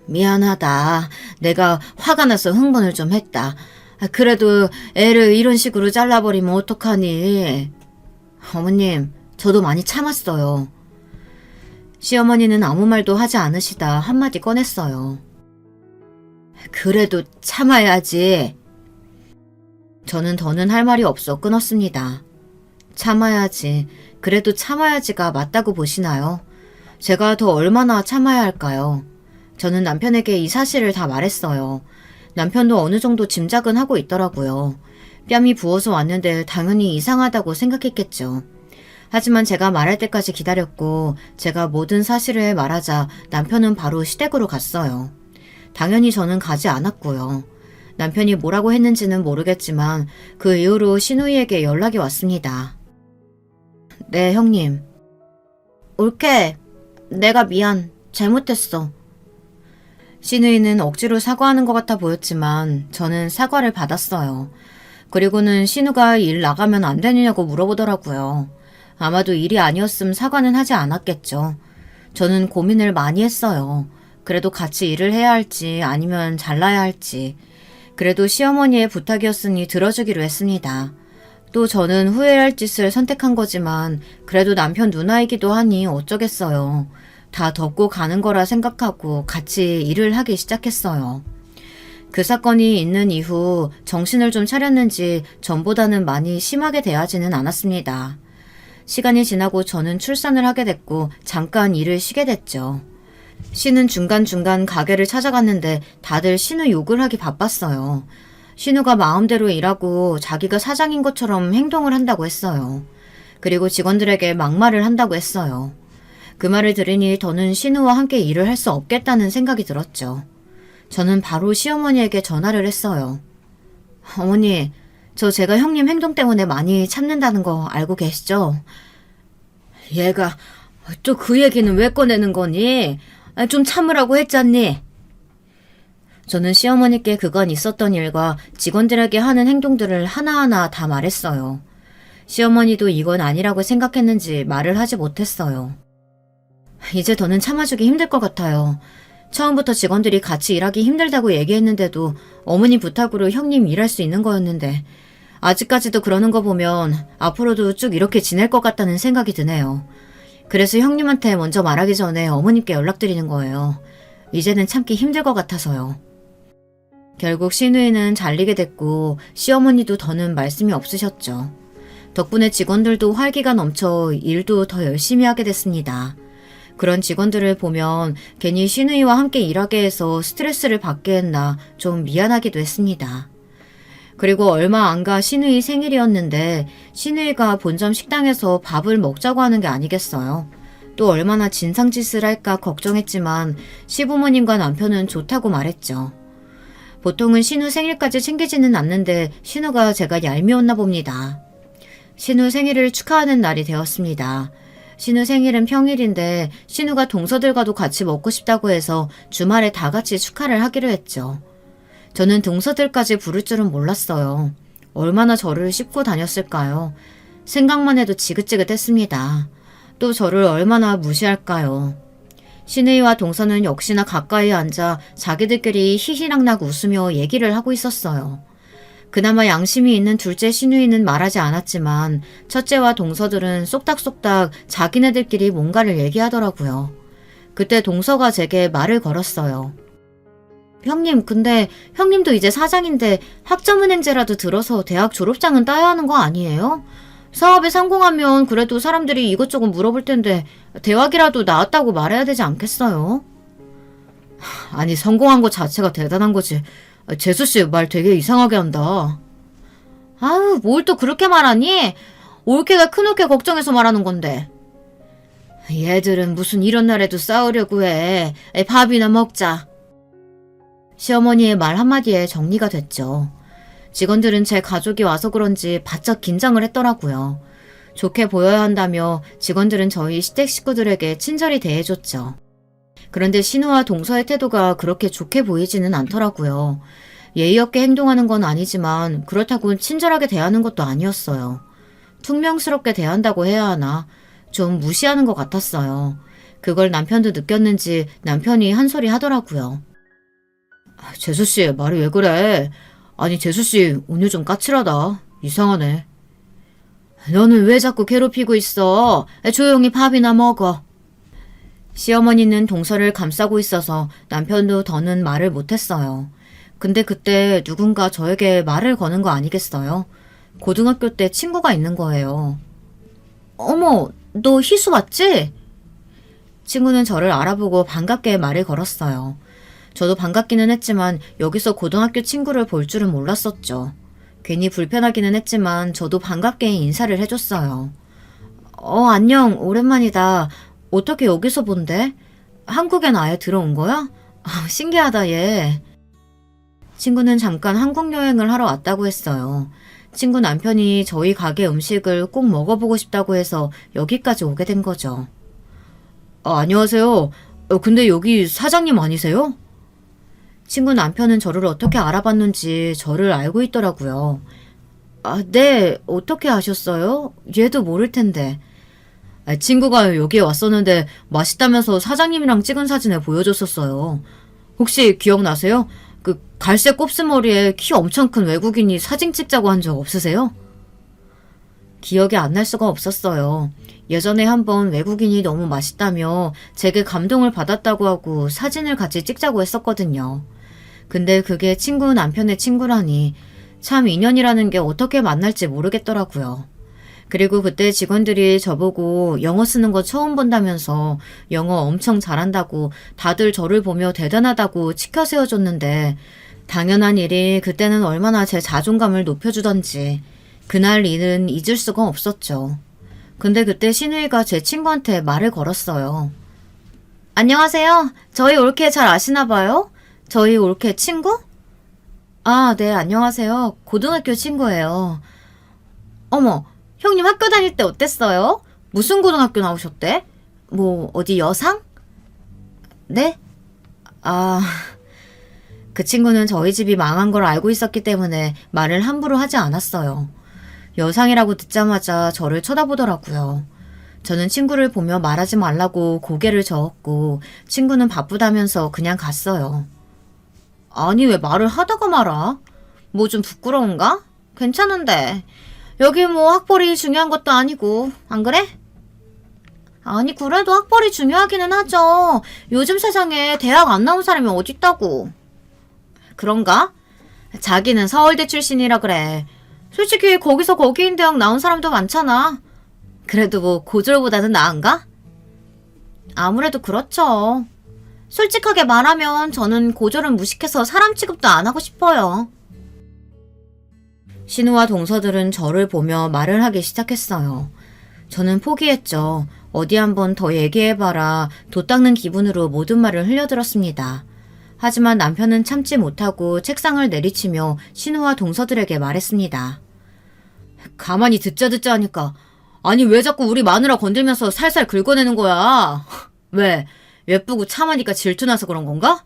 미안하다. 내가 화가 나서 흥분을 좀 했다. 그래도 애를 이런 식으로 잘라버리면 어떡하니? 어머님, 저도 많이 참았어요. 시어머니는 아무 말도 하지 않으시다 한마디 꺼냈어요. 그래도 참아야지. 저는 더는 할 말이 없어 끊었습니다. 참아야지. 그래도 참아야지가 맞다고 보시나요? 제가 더 얼마나 참아야 할까요? 저는 남편에게 이 사실을 다 말했어요. 남편도 어느 정도 짐작은 하고 있더라고요. 뺨이 부어서 왔는데 당연히 이상하다고 생각했겠죠. 하지만 제가 말할 때까지 기다렸고 제가 모든 사실을 말하자 남편은 바로 시댁으로 갔어요. 당연히 저는 가지 않았고요. 남편이 뭐라고 했는지는 모르겠지만 그 이후로 신우이에게 연락이 왔습니다. 네, 형님. 올케, 내가 미안. 잘못했어. 신우이는 억지로 사과하는 것 같아 보였지만 저는 사과를 받았어요. 그리고는 신우가 일 나가면 안 되느냐고 물어보더라고요. 아마도 일이 아니었음 사과는 하지 않았겠죠. 저는 고민을 많이 했어요. 그래도 같이 일을 해야 할지 아니면 잘라야 할지. 그래도 시어머니의 부탁이었으니 들어주기로 했습니다. 또 저는 후회할 짓을 선택한 거지만 그래도 남편 누나이기도 하니 어쩌겠어요. 다 덮고 가는 거라 생각하고 같이 일을 하기 시작했어요. 그 사건이 있는 이후 정신을 좀 차렸는지 전보다는 많이 심하게 대하지는 않았습니다. 시간이 지나고 저는 출산을 하게 됐고 잠깐 일을 쉬게 됐죠. 신은 중간중간 가게를 찾아갔는데 다들 신우 욕을 하기 바빴어요. 신우가 마음대로 일하고 자기가 사장인 것처럼 행동을 한다고 했어요. 그리고 직원들에게 막말을 한다고 했어요. 그 말을 들으니 더는 신우와 함께 일을 할 수 없겠다는 생각이 들었죠. 저는 바로 시어머니에게 전화를 했어요. 어머니, 제가 형님 행동 때문에 많이 참는다는 거 알고 계시죠? 얘가 또 그 얘기는 왜 꺼내는 거니? 좀 참으라고 했잖니? 저는 시어머니께 그간 있었던 일과 직원들에게 하는 행동들을 하나하나 다 말했어요. 시어머니도 이건 아니라고 생각했는지 말을 하지 못했어요. 이제 더는 참아주기 힘들 것 같아요. 처음부터 직원들이 같이 일하기 힘들다고 얘기했는데도 어머니 부탁으로 형님 일할 수 있는 거였는데 아직까지도 그러는 거 보면 앞으로도 쭉 이렇게 지낼 것 같다는 생각이 드네요. 그래서 형님한테 먼저 말하기 전에 어머님께 연락드리는 거예요. 이제는 참기 힘들 것 같아서요. 결국 신우이는 잘리게 됐고 시어머니도 더는 말씀이 없으셨죠. 덕분에 직원들도 활기가 넘쳐 일도 더 열심히 하게 됐습니다. 그런 직원들을 보면 괜히 신우이와 함께 일하게 해서 스트레스를 받게 했나 좀 미안하기도 했습니다. 그리고 얼마 안 가 신우이 생일이었는데 신우이가 본점 식당에서 밥을 먹자고 하는 게 아니겠어요. 또 얼마나 진상짓을 할까 걱정했지만 시부모님과 남편은 좋다고 말했죠. 보통은 신우 생일까지 챙기지는 않는데 신우가 제가 얄미웠나 봅니다. 신우 생일을 축하하는 날이 되었습니다. 신우 생일은 평일인데 신우가 동서들과도 같이 먹고 싶다고 해서 주말에 다 같이 축하를 하기로 했죠. 저는 동서들까지 부를 줄은 몰랐어요. 얼마나 저를 씹고 다녔을까요? 생각만 해도 지긋지긋했습니다. 또 저를 얼마나 무시할까요? 신우이와 동서는 역시나 가까이 앉아 자기들끼리 히히낙낙 웃으며 얘기를 하고 있었어요. 그나마 양심이 있는 둘째 신우이는 말하지 않았지만 첫째와 동서들은 쏙닥쏙닥 자기네들끼리 뭔가를 얘기하더라고요. 그때 동서가 제게 말을 걸었어요. 형님, 근데 형님도 이제 사장인데 학점은행제라도 들어서 대학 졸업장은 따야 하는 거 아니에요? 사업에 성공하면 그래도 사람들이 이것저것 물어볼 텐데 대학이라도 나왔다고 말해야 되지 않겠어요? 아니, 성공한 것 자체가 대단한 거지. 재수씨 말 되게 이상하게 한다. 아유, 뭘 또 그렇게 말하니? 올케가 큰올케 걱정해서 말하는 건데. 얘들은 무슨 이런 날에도 싸우려고 해. 밥이나 먹자. 시어머니의 말 한마디에 정리가 됐죠. 직원들은 제 가족이 와서 그런지 바짝 긴장을 했더라고요. 좋게 보여야 한다며 직원들은 저희 시댁 식구들에게 친절히 대해줬죠. 그런데 신우와 동서의 태도가 그렇게 좋게 보이지는 않더라고요. 예의 없게 행동하는 건 아니지만 그렇다고 친절하게 대하는 것도 아니었어요. 퉁명스럽게 대한다고 해야 하나? 좀 무시하는 것 같았어요. 그걸 남편도 느꼈는지 남편이 한 소리 하더라고요. 재수씨, 말이 왜 그래? 아니, 재수씨 오늘 좀 까칠하다. 이상하네. 너는 왜 자꾸 괴롭히고 있어? 조용히 밥이나 먹어. 시어머니는 동서를 감싸고 있어서 남편도 더는 말을 못했어요. 근데 그때 누군가 저에게 말을 거는 거 아니겠어요? 고등학교 때 친구가 있는 거예요. 어머, 너 희수 맞지? 친구는 저를 알아보고 반갑게 말을 걸었어요. 저도 반갑기는 했지만 여기서 고등학교 친구를 볼 줄은 몰랐었죠. 괜히 불편하기는 했지만 저도 반갑게 인사를 해줬어요. 안녕. 오랜만이다. 어떻게 여기서 본대? 한국엔 아예 들어온 거야? 신기하다, 얘. 친구는 잠깐 한국 여행을 하러 왔다고 했어요. 친구 남편이 저희 가게 음식을 꼭 먹어보고 싶다고 해서 여기까지 오게 된 거죠. 안녕하세요. 근데 여기 사장님 아니세요? 친구 남편은 저를 어떻게 알아봤는지 저를 알고 있더라고요. 네. 어떻게 아셨어요? 얘도 모를 텐데. 친구가 여기에 왔었는데 맛있다면서 사장님이랑 찍은 사진을 보여줬었어요. 혹시 기억나세요? 그 갈색 곱슬머리에 키 엄청 큰 외국인이 사진 찍자고 한 적 없으세요? 기억이 안 날 수가 없었어요. 예전에 한번 외국인이 너무 맛있다며 제게 감동을 받았다고 하고 사진을 같이 찍자고 했었거든요. 근데 그게 친구 남편의 친구라니 참 인연이라는 게 어떻게 만날지 모르겠더라고요. 그리고 그때 직원들이 저보고 영어 쓰는 거 처음 본다면서 영어 엄청 잘한다고 다들 저를 보며 대단하다고 치켜 세워줬는데 당연한 일이 그때는 얼마나 제 자존감을 높여주던지 그날 일은 잊을 수가 없었죠. 근데 그때 신우이가 제 친구한테 말을 걸었어요. 안녕하세요. 저희 올케 잘 아시나 봐요? 저희 올케 친구? 네, 안녕하세요. 고등학교 친구예요. 어머, 형님 학교 다닐 때 어땠어요? 무슨 고등학교 나오셨대? 뭐 어디 여상? 네? 그 친구는 저희 집이 망한 걸 알고 있었기 때문에 말을 함부로 하지 않았어요. 여상이라고 듣자마자 저를 쳐다보더라고요. 저는 친구를 보며 말하지 말라고 고개를 저었고 친구는 바쁘다면서 그냥 갔어요. 아니 왜 말을 하다가 말아? 뭐 좀 부끄러운가? 괜찮은데. 여기 뭐 학벌이 중요한 것도 아니고 안 그래? 아니 그래도 학벌이 중요하기는 하죠. 요즘 세상에 대학 안 나온 사람이 어딨다고. 그런가? 자기는 서울대 출신이라 그래. 솔직히 거기서 거기인 대학 나온 사람도 많잖아. 그래도 뭐 고졸보다는 나은가? 아무래도 그렇죠. 솔직하게 말하면 저는 고졸은 무식해서 사람 취급도 안 하고 싶어요. 신우와 동서들은 저를 보며 말을 하기 시작했어요. 저는 포기했죠. 어디 한번 더 얘기해봐라 도 닦는 기분으로 모든 말을 흘려들었습니다. 하지만 남편은 참지 못하고 책상을 내리치며 신우와 동서들에게 말했습니다. 가만히 듣자 하니까 아니 왜 자꾸 우리 마누라 건들면서 살살 긁어내는 거야? 왜? 예쁘고 참하니까 질투나서 그런 건가?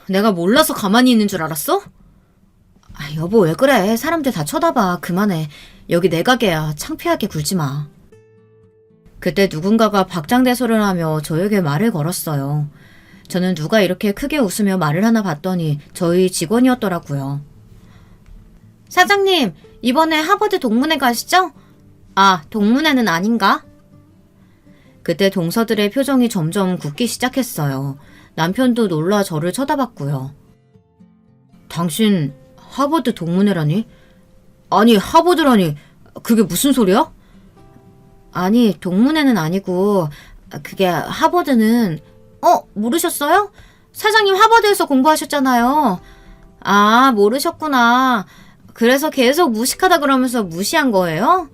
내가 몰라서 가만히 있는 줄 알았어? 여보 왜 그래? 사람들 다 쳐다봐. 그만해. 여기 내 가게야. 창피하게 굴지 마. 그때 누군가가 박장대소를 하며 저에게 말을 걸었어요. 저는 누가 이렇게 크게 웃으며 말을 하나 봤더니 저희 직원이었더라고요. 사장님, 이번에 하버드 동문회 가시죠? 동문회는 아닌가? 그때 동서들의 표정이 점점 굳기 시작했어요. 남편도 놀라 저를 쳐다봤고요. 당신 하버드 동문회라니? 아니 하버드라니 그게 무슨 소리야? 아니 동문회는 아니고 그게 하버드는 모르셨어요? 사장님 하버드에서 공부하셨잖아요. 모르셨구나. 그래서 계속 무식하다 그러면서 무시한 거예요?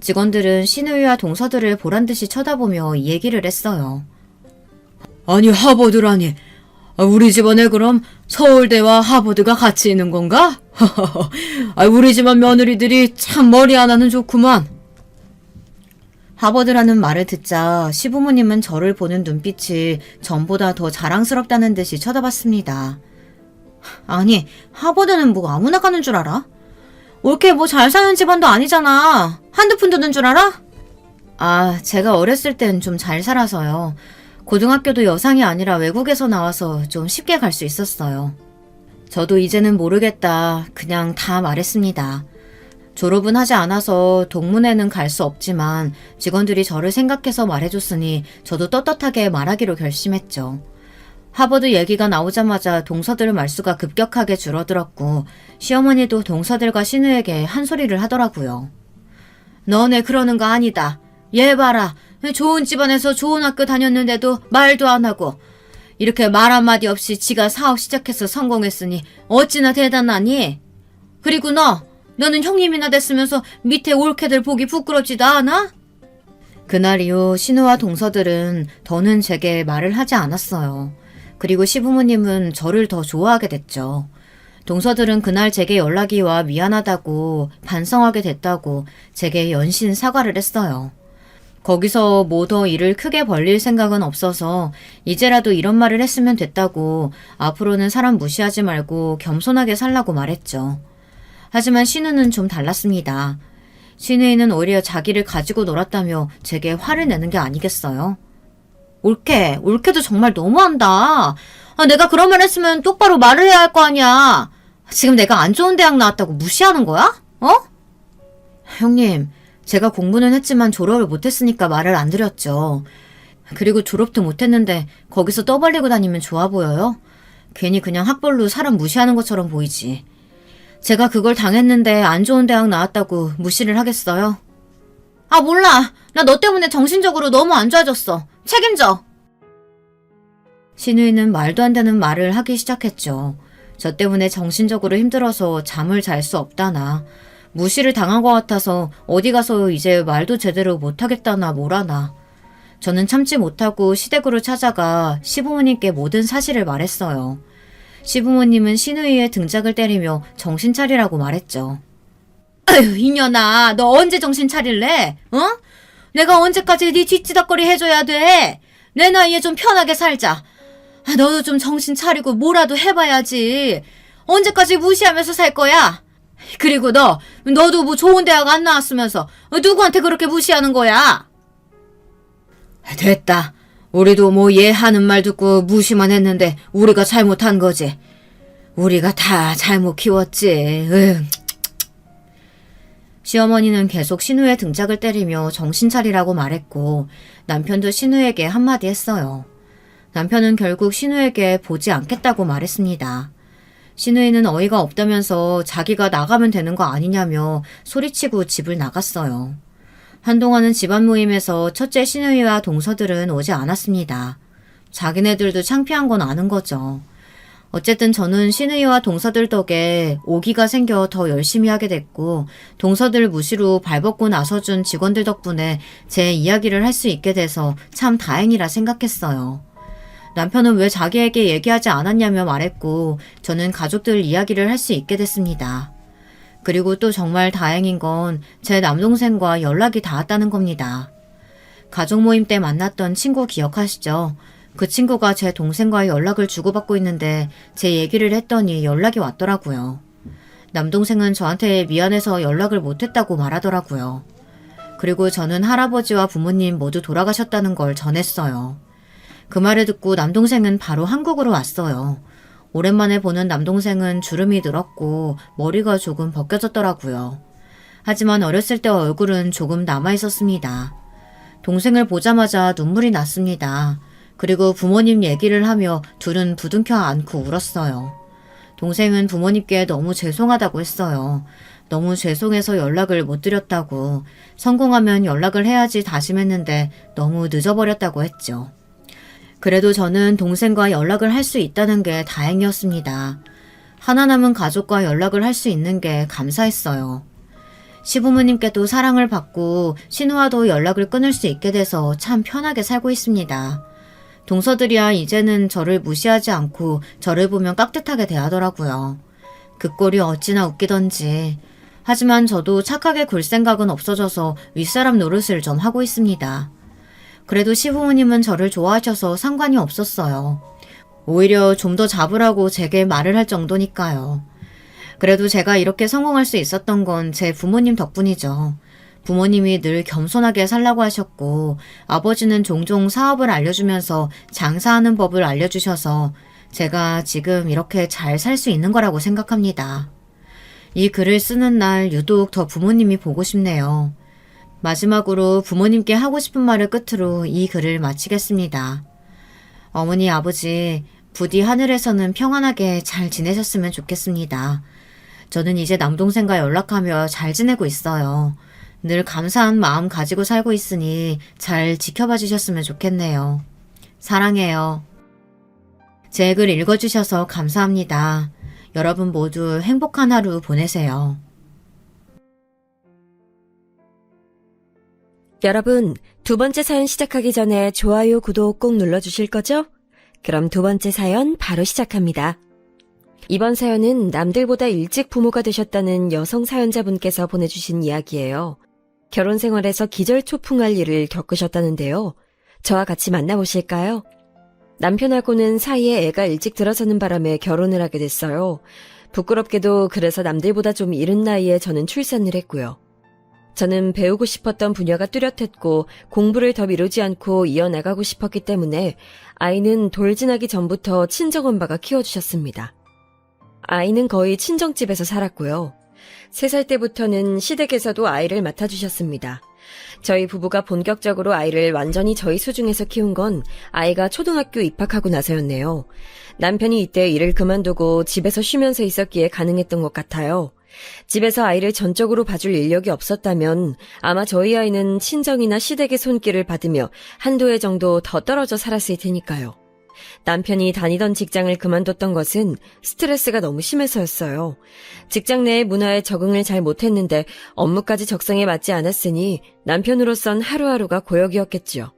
직원들은 신우이와 동서들을 보란듯이 쳐다보며 이 얘기를 했어요. 아니 하버드라니 우리 집안에 그럼 서울대와 하버드가 같이 있는 건가? 우리 집안 며느리들이 참 머리 하나는 좋구만. 하버드라는 말을 듣자 시부모님은 저를 보는 눈빛이 전보다 더 자랑스럽다는 듯이 쳐다봤습니다. 아니 하버드는 뭐 아무나 가는 줄 알아? 올케 뭐 잘 사는 집안도 아니잖아. 한두 푼 드는 줄 알아? 제가 어렸을 땐 좀 잘 살아서요. 고등학교도 여상이 아니라 외국에서 나와서 좀 쉽게 갈 수 있었어요. 저도 이제는 모르겠다. 그냥 다 말했습니다. 졸업은 하지 않아서 동문회는 갈 수 없지만 직원들이 저를 생각해서 말해줬으니 저도 떳떳하게 말하기로 결심했죠. 하버드 얘기가 나오자마자 동서들 말수가 급격하게 줄어들었고 시어머니도 동서들과 신우에게 한 소리를 하더라고요. 너네 그러는 거 아니다. 얘 봐라. 좋은 집안에서 좋은 학교 다녔는데도 말도 안 하고 이렇게 말 한마디 없이 지가 사업 시작해서 성공했으니 어찌나 대단하니? 그리고 너 너는 형님이나 됐으면서 밑에 올케들 보기 부끄럽지도 않아? 그날 이후 신우와 동서들은 더는 제게 말을 하지 않았어요. 그리고 시부모님은 저를 더 좋아하게 됐죠. 동서들은 그날 제게 연락이 와 미안하다고 반성하게 됐다고 제게 연신 사과를 했어요. 거기서 뭐 더 일을 크게 벌릴 생각은 없어서 이제라도 이런 말을 했으면 됐다고 앞으로는 사람 무시하지 말고 겸손하게 살라고 말했죠. 하지만 신우는 좀 달랐습니다. 신우이는 오히려 자기를 가지고 놀았다며 제게 화를 내는 게 아니겠어요? 올케도 정말 너무한다. 내가 그런 말 했으면 똑바로 말을 해야 할 거 아니야. 지금 내가 안 좋은 대학 나왔다고 무시하는 거야? 형님, 제가 공부는 했지만 졸업을 못했으니까 말을 안 드렸죠. 그리고 졸업도 못했는데 거기서 떠벌리고 다니면 좋아 보여요? 괜히 그냥 학벌로 사람 무시하는 것처럼 보이지. 제가 그걸 당했는데 안 좋은 대학 나왔다고 무시를 하겠어요? 몰라. 나 너 때문에 정신적으로 너무 안 좋아졌어. 책임져. 신우이는 말도 안 되는 말을 하기 시작했죠. 저 때문에 정신적으로 힘들어서 잠을 잘 수 없다나, 무시를 당한 것 같아서 어디 가서 이제 말도 제대로 못하겠다나 뭐라나. 저는 참지 못하고 시댁으로 찾아가 시부모님께 모든 사실을 말했어요. 시부모님은 신우이의 등짝을 때리며 정신 차리라고 말했죠. 아휴, 이년아, 너 언제 정신 차릴래? 내가 언제까지 네 뒷지덕거리 해줘야 돼? 내 나이에 좀 편하게 살자. 너도 좀 정신 차리고 뭐라도 해봐야지. 언제까지 무시하면서 살 거야? 그리고 너도 뭐 좋은 대학 안 나왔으면서 누구한테 그렇게 무시하는 거야? 됐다. 우리도 뭐 얘 하는 말 듣고 무시만 했는데 우리가 잘못한 거지. 우리가 다 잘못 키웠지. 시어머니는 계속 신우의 등짝을 때리며 정신 차리라고 말했고 남편도 신우에게 한마디 했어요. 남편은 결국 신우에게 보지 않겠다고 말했습니다. 신우이는 어이가 없다면서 자기가 나가면 되는 거 아니냐며 소리치고 집을 나갔어요. 한동안은 집안 모임에서 첫째 신우이와 동서들은 오지 않았습니다. 자기네들도 창피한 건 아는 거죠. 어쨌든 저는 신우이와 동서들 덕에 오기가 생겨 더 열심히 하게 됐고 동서들 무시로 발벗고 나서준 직원들 덕분에 제 이야기를 할 수 있게 돼서 참 다행이라 생각했어요. 남편은 왜 자기에게 얘기하지 않았냐며 말했고 저는 가족들 이야기를 할 수 있게 됐습니다. 그리고 또 정말 다행인 건 제 남동생과 연락이 닿았다는 겁니다. 가족 모임 때 만났던 친구 기억하시죠? 그 친구가 제 동생과의 연락을 주고받고 있는데 제 얘기를 했더니 연락이 왔더라고요. 남동생은 저한테 미안해서 연락을 못했다고 말하더라고요. 그리고 저는 할아버지와 부모님 모두 돌아가셨다는 걸 전했어요. 그 말을 듣고 남동생은 바로 한국으로 왔어요. 오랜만에 보는 남동생은 주름이 늘었고 머리가 조금 벗겨졌더라고요. 하지만 어렸을 때 얼굴은 조금 남아있었습니다. 동생을 보자마자 눈물이 났습니다. 그리고 부모님 얘기를 하며 둘은 부둥켜 안고 울었어요. 동생은 부모님께 너무 죄송하다고 했어요. 너무 죄송해서 연락을 못 드렸다고, 성공하면 연락을 해야지 다짐했는데 너무 늦어버렸다고 했죠. 그래도 저는 동생과 연락을 할 수 있다는 게 다행이었습니다. 하나 남은 가족과 연락을 할 수 있는 게 감사했어요. 시부모님께도 사랑을 받고 신우와도 연락을 끊을 수 있게 돼서 참 편하게 살고 있습니다. 동서들이야 이제는 저를 무시하지 않고 저를 보면 깍듯하게 대하더라고요. 그 꼴이 어찌나 웃기던지. 하지만 저도 착하게 굴 생각은 없어져서 윗사람 노릇을 좀 하고 있습니다. 그래도 시부모님은 저를 좋아하셔서 상관이 없었어요. 오히려 좀 더 잡으라고 제게 말을 할 정도니까요. 그래도 제가 이렇게 성공할 수 있었던 건 제 부모님 덕분이죠. 부모님이 늘 겸손하게 살라고 하셨고 아버지는 종종 사업을 알려주면서 장사하는 법을 알려주셔서 제가 지금 이렇게 잘 살 수 있는 거라고 생각합니다. 이 글을 쓰는 날 유독 더 부모님이 보고 싶네요. 마지막으로 부모님께 하고 싶은 말을 끝으로 이 글을 마치겠습니다. 어머니, 아버지, 부디 하늘에서는 평안하게 잘 지내셨으면 좋겠습니다. 저는 이제 남동생과 연락하며 잘 지내고 있어요. 늘 감사한 마음 가지고 살고 있으니 잘 지켜봐 주셨으면 좋겠네요. 사랑해요. 제 글 읽어주셔서 감사합니다. 여러분 모두 행복한 하루 보내세요. 여러분, 두 번째 사연 시작하기 전에 좋아요, 구독 꼭 눌러주실 거죠? 그럼 두 번째 사연 바로 시작합니다. 이번 사연은 남들보다 일찍 부모가 되셨다는 여성 사연자분께서 보내주신 이야기예요. 결혼 생활에서 기절초풍할 일을 겪으셨다는데요. 저와 같이 만나보실까요? 남편하고는 사이에 애가 일찍 들어서는 바람에 결혼을 하게 됐어요. 부끄럽게도 그래서 남들보다 좀 이른 나이에 저는 출산을 했고요. 저는 배우고 싶었던 분야가 뚜렷했고 공부를 더 미루지 않고 이어나가고 싶었기 때문에 아이는 돌진하기 전부터 친정엄마가 키워주셨습니다. 아이는 거의 친정집에서 살았고요. 3살 때부터는 시댁에서도 아이를 맡아주셨습니다. 저희 부부가 본격적으로 아이를 완전히 저희 수중에서 키운 건 아이가 초등학교 입학하고 나서였네요. 남편이 이때 일을 그만두고 집에서 쉬면서 있었기에 가능했던 것 같아요. 집에서 아이를 전적으로 봐줄 인력이 없었다면 아마 저희 아이는 친정이나 시댁의 손길을 받으며 한두 해 정도 더 떨어져 살았을 테니까요. 남편이 다니던 직장을 그만뒀던 것은 스트레스가 너무 심해서였어요. 직장 내의 문화에 적응을 잘 못했는데 업무까지 적성에 맞지 않았으니 남편으로선 하루하루가 고역이었겠지요.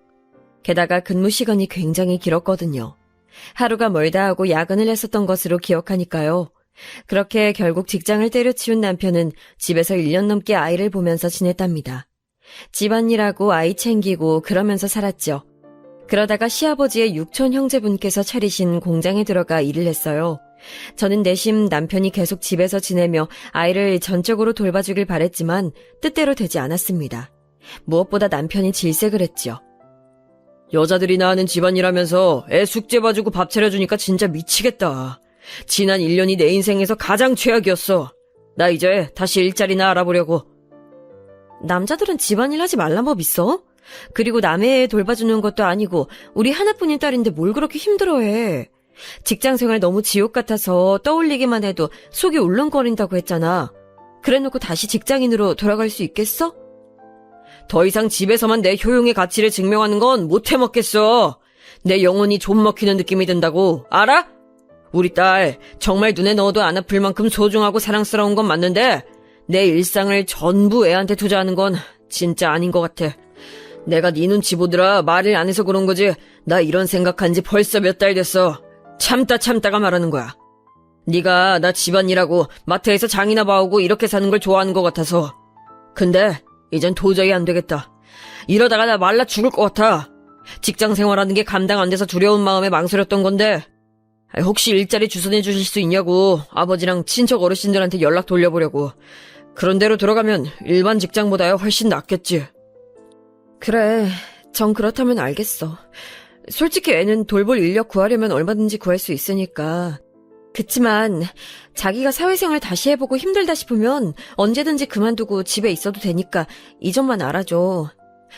게다가 근무 시간이 굉장히 길었거든요. 하루가 멀다 하고 야근을 했었던 것으로 기억하니까요. 그렇게 결국 직장을 때려치운 남편은 집에서 1년 넘게 아이를 보면서 지냈답니다. 집안일하고 아이 챙기고 그러면서 살았죠. 그러다가 시아버지의 육촌 형제분께서 차리신 공장에 들어가 일을 했어요. 저는 내심 남편이 계속 집에서 지내며 아이를 전적으로 돌봐주길 바랬지만 뜻대로 되지 않았습니다. 무엇보다 남편이 질색을 했죠. 여자들이 낳는 집안일하면서 애 숙제 봐주고 밥 차려주니까 진짜 미치겠다. 지난 1년이 내 인생에서 가장 최악이었어. 나 이제 다시 일자리나 알아보려고. 남자들은 집안일 하지 말란 법 있어? 그리고 남의 애 돌봐주는 것도 아니고 우리 하나뿐인 딸인데 뭘 그렇게 힘들어해. 직장생활 너무 지옥 같아서 떠올리기만 해도 속이 울렁거린다고 했잖아. 그래놓고 다시 직장인으로 돌아갈 수 있겠어? 더 이상 집에서만 내 효용의 가치를 증명하는 건 못 해먹겠어. 내 영혼이 좀 먹히는 느낌이 든다고. 알아? 우리 딸 정말 눈에 넣어도 안 아플 만큼 소중하고 사랑스러운 건 맞는데 내 일상을 전부 애한테 투자하는 건 진짜 아닌 것 같아. 내가 네 눈치 보느라 말을 안 해서 그런 거지. 나 이런 생각한 지 벌써 몇 달 됐어. 참다가 말하는 거야. 네가 나 집안일하고 마트에서 장이나 봐오고 이렇게 사는 걸 좋아하는 것 같아서. 근데 이젠 도저히 안 되겠다. 이러다가 나 말라 죽을 것 같아. 직장 생활하는 게 감당 안 돼서 두려운 마음에 망설였던 건데 혹시 일자리 주선해 주실 수 있냐고 아버지랑 친척 어르신들한테 연락 돌려보려고. 그런 대로 들어가면 일반 직장보다야 훨씬 낫겠지. 그래, 정 그렇다면 알겠어. 솔직히 애는 돌볼 인력 구하려면 얼마든지 구할 수 있으니까. 그치만 자기가 사회생활 다시 해보고 힘들다 싶으면 언제든지 그만두고 집에 있어도 되니까 이 점만 알아줘.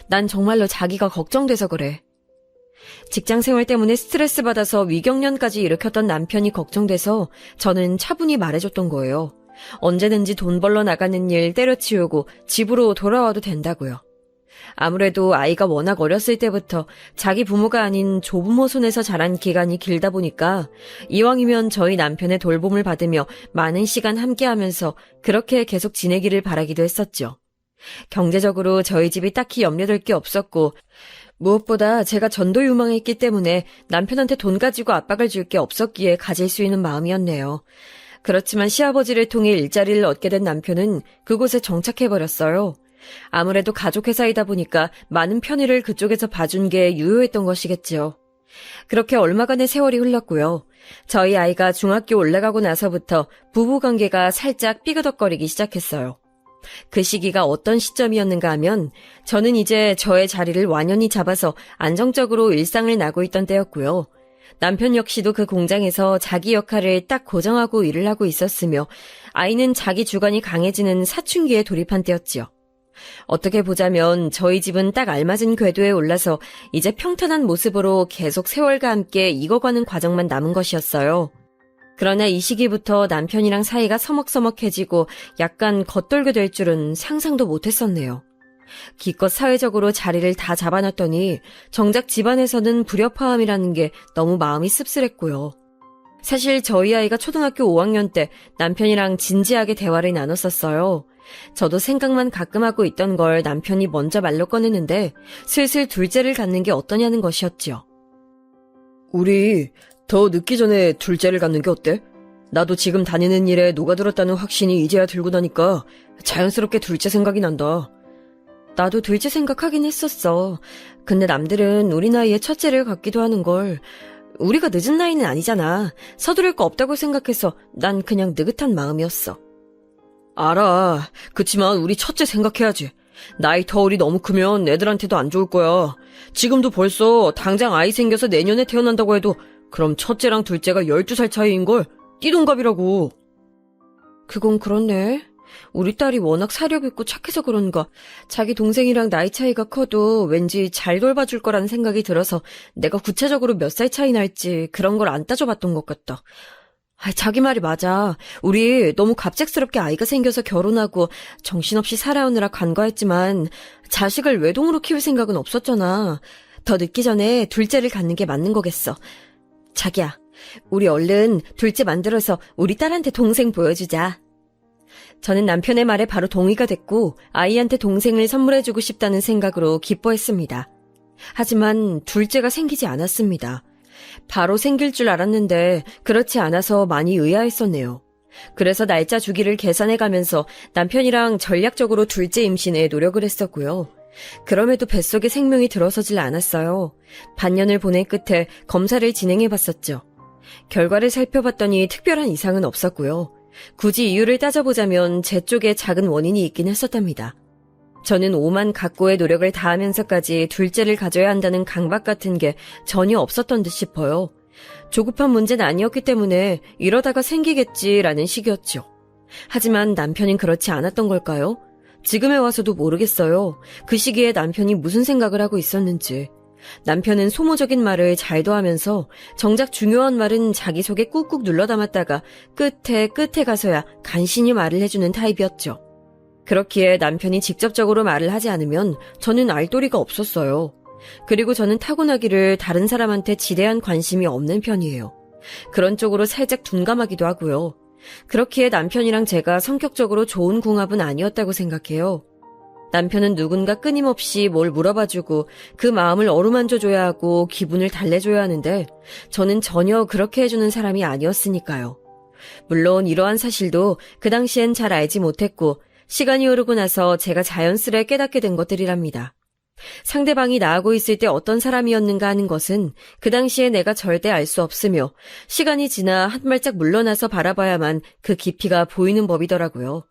난 정말로 자기가 걱정돼서 그래. 직장생활 때문에 스트레스 받아서 위경련까지 일으켰던 남편이 걱정돼서 저는 차분히 말해줬던 거예요. 언제든지 돈 벌러 나가는 일 때려치우고 집으로 돌아와도 된다고요. 아무래도 아이가 워낙 어렸을 때부터 자기 부모가 아닌 조부모 손에서 자란 기간이 길다 보니까 이왕이면 저희 남편의 돌봄을 받으며 많은 시간 함께하면서 그렇게 계속 지내기를 바라기도 했었죠. 경제적으로 저희 집이 딱히 염려될 게 없었고 무엇보다 제가 전도유망했기 때문에 남편한테 돈 가지고 압박을 줄 게 없었기에 가질 수 있는 마음이었네요. 그렇지만 시아버지를 통해 일자리를 얻게 된 남편은 그곳에 정착해버렸어요. 아무래도 가족회사이다 보니까 많은 편의를 그쪽에서 봐준 게 유효했던 것이겠지요. 그렇게 얼마간의 세월이 흘렀고요. 저희 아이가 중학교 올라가고 나서부터 부부관계가 살짝 삐그덕거리기 시작했어요. 그 시기가 어떤 시점이었는가 하면 저는 이제 저의 자리를 완연히 잡아서 안정적으로 일상을 나고 있던 때였고요. 남편 역시도 그 공장에서 자기 역할을 딱 고정하고 일을 하고 있었으며 아이는 자기 주관이 강해지는 사춘기에 돌입한 때였지요. 어떻게 보자면 저희 집은 딱 알맞은 궤도에 올라서 이제 평탄한 모습으로 계속 세월과 함께 익어가는 과정만 남은 것이었어요. 그러나 이 시기부터 남편이랑 사이가 서먹서먹해지고 약간 겉돌게 될 줄은 상상도 못했었네요. 기껏 사회적으로 자리를 다 잡아놨더니 정작 집안에서는 불협화음이라는 게 너무 마음이 씁쓸했고요. 사실 저희 아이가 초등학교 5학년 때 남편이랑 진지하게 대화를 나눴었어요. 저도 생각만 가끔 하고 있던 걸 남편이 먼저 말로 꺼내는데 슬슬 둘째를 갖는 게 어떠냐는 것이었지요. 우리 더 늦기 전에 둘째를 갖는 게 어때? 나도 지금 다니는 일에 녹아들었다는 확신이 이제야 들고 나니까 자연스럽게 둘째 생각이 난다. 나도 둘째 생각하긴 했었어. 근데 남들은 우리 나이에 첫째를 갖기도 하는걸. 우리가 늦은 나이는 아니잖아. 서두를 거 없다고 생각해서 난 그냥 느긋한 마음이었어. 알아. 그치만 우리 첫째 생각해야지. 나이 터울이 너무 크면 애들한테도 안 좋을 거야. 지금도 벌써 당장 아이 생겨서 내년에 태어난다고 해도 그럼 첫째랑 둘째가 12살 차이인걸. 띠동갑이라고. 그건 그렇네. 우리 딸이 워낙 사력 있고 착해서 그런가 자기 동생이랑 나이 차이가 커도 왠지 잘 돌봐줄 거라는 생각이 들어서 내가 구체적으로 몇 살 차이 날지 그런 걸 안 따져봤던 것 같다. 자기 말이 맞아. 우리 너무 갑작스럽게 아이가 생겨서 결혼하고 정신없이 살아오느라 간과했지만 자식을 외동으로 키울 생각은 없었잖아. 더 늦기 전에 둘째를 갖는 게 맞는 거겠어. 자기야, 우리 얼른 둘째 만들어서 우리 딸한테 동생 보여주자. 저는 남편의 말에 바로 동의가 됐고 아이한테 동생을 선물해주고 싶다는 생각으로 기뻐했습니다. 하지만 둘째가 생기지 않았습니다. 바로 생길 줄 알았는데 그렇지 않아서 많이 의아했었네요. 그래서 날짜 주기를 계산해가면서 남편이랑 전략적으로 둘째 임신에 노력을 했었고요. 그럼에도 뱃속에 생명이 들어서질 않았어요. 반년을 보낸 끝에 검사를 진행해봤었죠. 결과를 살펴봤더니 특별한 이상은 없었고요. 굳이 이유를 따져보자면 제 쪽에 작은 원인이 있긴 했었답니다. 저는 오만 각고의 노력을 다하면서까지 둘째를 가져야 한다는 강박 같은 게 전혀 없었던 듯 싶어요. 조급한 문제는 아니었기 때문에 이러다가 생기겠지라는 식이었죠. 하지만 남편은 그렇지 않았던 걸까요? 지금에 와서도 모르겠어요. 그 시기에 남편이 무슨 생각을 하고 있었는지. 남편은 소모적인 말을 잘도 하면서 정작 중요한 말은 자기 속에 꾹꾹 눌러 담았다가 끝에 가서야 간신히 말을 해주는 타입이었죠. 그렇기에 남편이 직접적으로 말을 하지 않으면 저는 알 도리가 없었어요. 그리고 저는 타고나기를 다른 사람한테 지대한 관심이 없는 편이에요. 그런 쪽으로 살짝 둔감하기도 하고요. 그렇기에 남편이랑 제가 성격적으로 좋은 궁합은 아니었다고 생각해요. 남편은 누군가 끊임없이 뭘 물어봐주고 그 마음을 어루만져줘야 하고 기분을 달래줘야 하는데 저는 전혀 그렇게 해주는 사람이 아니었으니까요. 물론 이러한 사실도 그 당시엔 잘 알지 못했고 시간이 흐르고 나서 제가 자연스레 깨닫게 된 것들이랍니다. 상대방이 나하고 있을 때 어떤 사람이었는가 하는 것은 그 당시에 내가 절대 알 수 없으며 시간이 지나 한 발짝 물러나서 바라봐야만 그 깊이가 보이는 법이더라고요.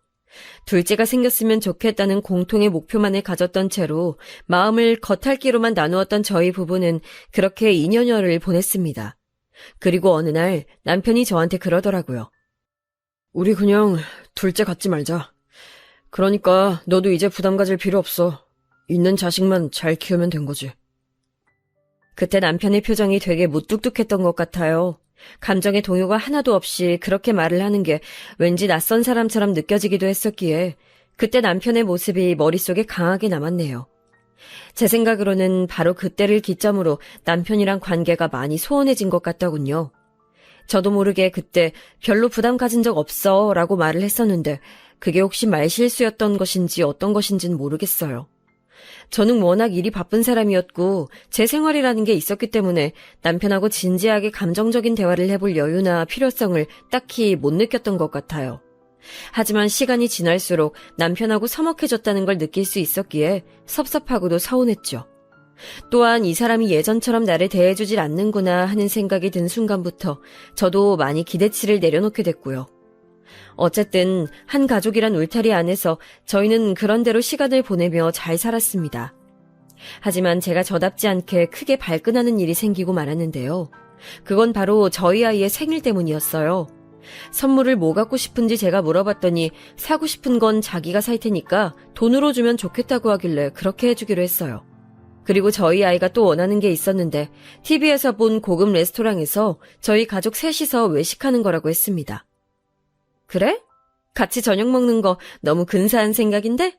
둘째가 생겼으면 좋겠다는 공통의 목표만을 가졌던 채로 마음을 겉핥기로만 나누었던 저희 부부는 그렇게 2년여를 보냈습니다. 그리고 어느 날 남편이 저한테 그러더라고요. 우리 그냥 둘째 갖지 말자. 그러니까 너도 이제 부담 가질 필요 없어. 있는 자식만 잘 키우면 된 거지. 그때 남편의 표정이 되게 무뚝뚝했던 것 같아요. 감정의 동요가 하나도 없이 그렇게 말을 하는 게 왠지 낯선 사람처럼 느껴지기도 했었기에 그때 남편의 모습이 머릿속에 강하게 남았네요. 제 생각으로는 바로 그때를 기점으로 남편이랑 관계가 많이 소원해진 것 같더군요. 저도 모르게 그때 별로 부담 가진 적 없어 라고 말을 했었는데 그게 혹시 말실수였던 것인지 어떤 것인지는 모르겠어요. 저는 워낙 일이 바쁜 사람이었고 제 생활이라는 게 있었기 때문에 남편하고 진지하게 감정적인 대화를 해볼 여유나 필요성을 딱히 못 느꼈던 것 같아요. 하지만 시간이 지날수록 남편하고 서먹해졌다는 걸 느낄 수 있었기에 섭섭하고도 서운했죠. 또한 이 사람이 예전처럼 나를 대해주질 않는구나 하는 생각이 든 순간부터 저도 많이 기대치를 내려놓게 됐고요. 어쨌든 한 가족이란 울타리 안에서 저희는 그런대로 시간을 보내며 잘 살았습니다. 하지만 제가 저답지 않게 크게 발끈하는 일이 생기고 말았는데요. 그건 바로 저희 아이의 생일 때문이었어요. 선물을 뭐 갖고 싶은지 제가 물어봤더니 사고 싶은 건 자기가 살 테니까 돈으로 주면 좋겠다고 하길래 그렇게 해주기로 했어요. 그리고 저희 아이가 또 원하는 게 있었는데 TV에서 본 고급 레스토랑에서 저희 가족 셋이서 외식하는 거라고 했습니다. 그래? 같이 저녁 먹는 거 너무 근사한 생각인데?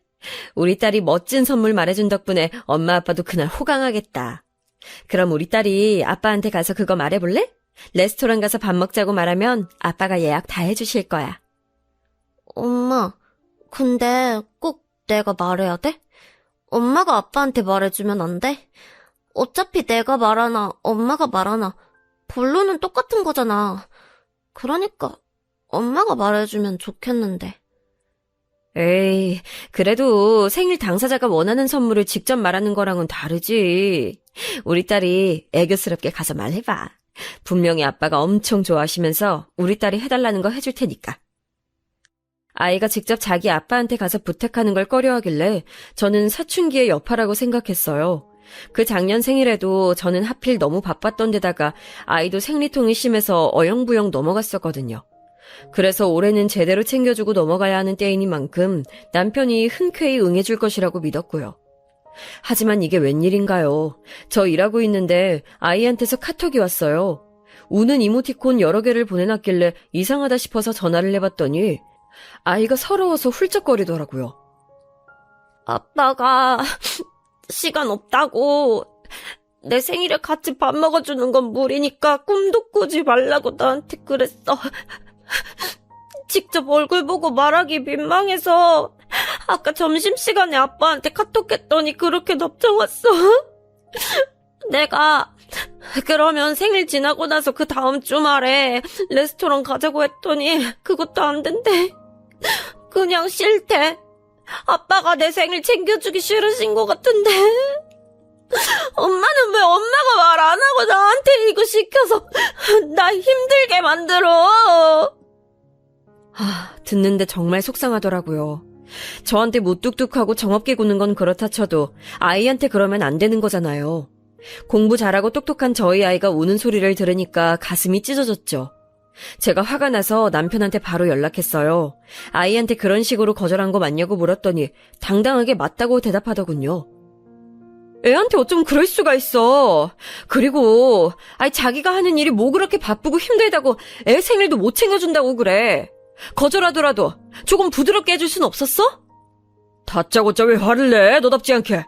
우리 딸이 멋진 선물 말해준 덕분에 엄마 아빠도 그날 호강하겠다. 그럼 우리 딸이 아빠한테 가서 그거 말해볼래? 레스토랑 가서 밥 먹자고 말하면 아빠가 예약 다 해주실 거야. 엄마, 근데 꼭 내가 말해야 돼? 엄마가 아빠한테 말해주면 안 돼? 어차피 내가 말하나 엄마가 말하나 본론은 똑같은 거잖아. 그러니까 엄마가 말해주면 좋겠는데. 에이, 그래도 생일 당사자가 원하는 선물을 직접 말하는 거랑은 다르지. 우리 딸이 애교스럽게 가서 말해봐. 분명히 아빠가 엄청 좋아하시면서 우리 딸이 해달라는 거 해줄 테니까. 아이가 직접 자기 아빠한테 가서 부탁하는 걸 꺼려하길래 저는 사춘기의 여파라고 생각했어요. 그 작년 생일에도 저는 하필 너무 바빴던 데다가 아이도 생리통이 심해서 어영부영 넘어갔었거든요. 그래서 올해는 제대로 챙겨주고 넘어가야 하는 때이니만큼 남편이 흔쾌히 응해줄 것이라고 믿었고요. 하지만 이게 웬일인가요? 저 일하고 있는데 아이한테서 카톡이 왔어요. 우는 이모티콘 여러 개를 보내놨길래 이상하다 싶어서 전화를 해봤더니 아이가 서러워서 훌쩍거리더라고요. 아빠가 시간 없다고 내 생일에 같이 밥 먹어주는 건 무리니까 꿈도 꾸지 말라고 나한테 그랬어. 직접 얼굴 보고 말하기 민망해서 아까 점심시간에 아빠한테 카톡했더니 그렇게 답장 왔어. 내가 그러면 생일 지나고 나서 그 다음 주말에 레스토랑 가자고 했더니 그것도 안 된대. 그냥 싫대. 아빠가 내 생일 챙겨주기 싫으신 것 같은데. 엄마는 왜 엄마가 말 안 하고 나한테 이거 시켜서 나 힘들게 만들어. 듣는데 정말 속상하더라고요. 저한테 무뚝뚝하고 정없게 구는 건 그렇다 쳐도 아이한테 그러면 안 되는 거잖아요. 공부 잘하고 똑똑한 저희 아이가 우는 소리를 들으니까 가슴이 찢어졌죠. 제가 화가 나서 남편한테 바로 연락했어요. 아이한테 그런 식으로 거절한 거 맞냐고 물었더니 당당하게 맞다고 대답하더군요. 애한테 어쩜 그럴 수가 있어. 그리고 자기가 하는 일이 뭐 그렇게 바쁘고 힘들다고 애 생일도 못 챙겨준다고 그래. 거절하더라도 조금 부드럽게 해줄 순 없었어? 다짜고짜 왜 화를 내? 너답지 않게.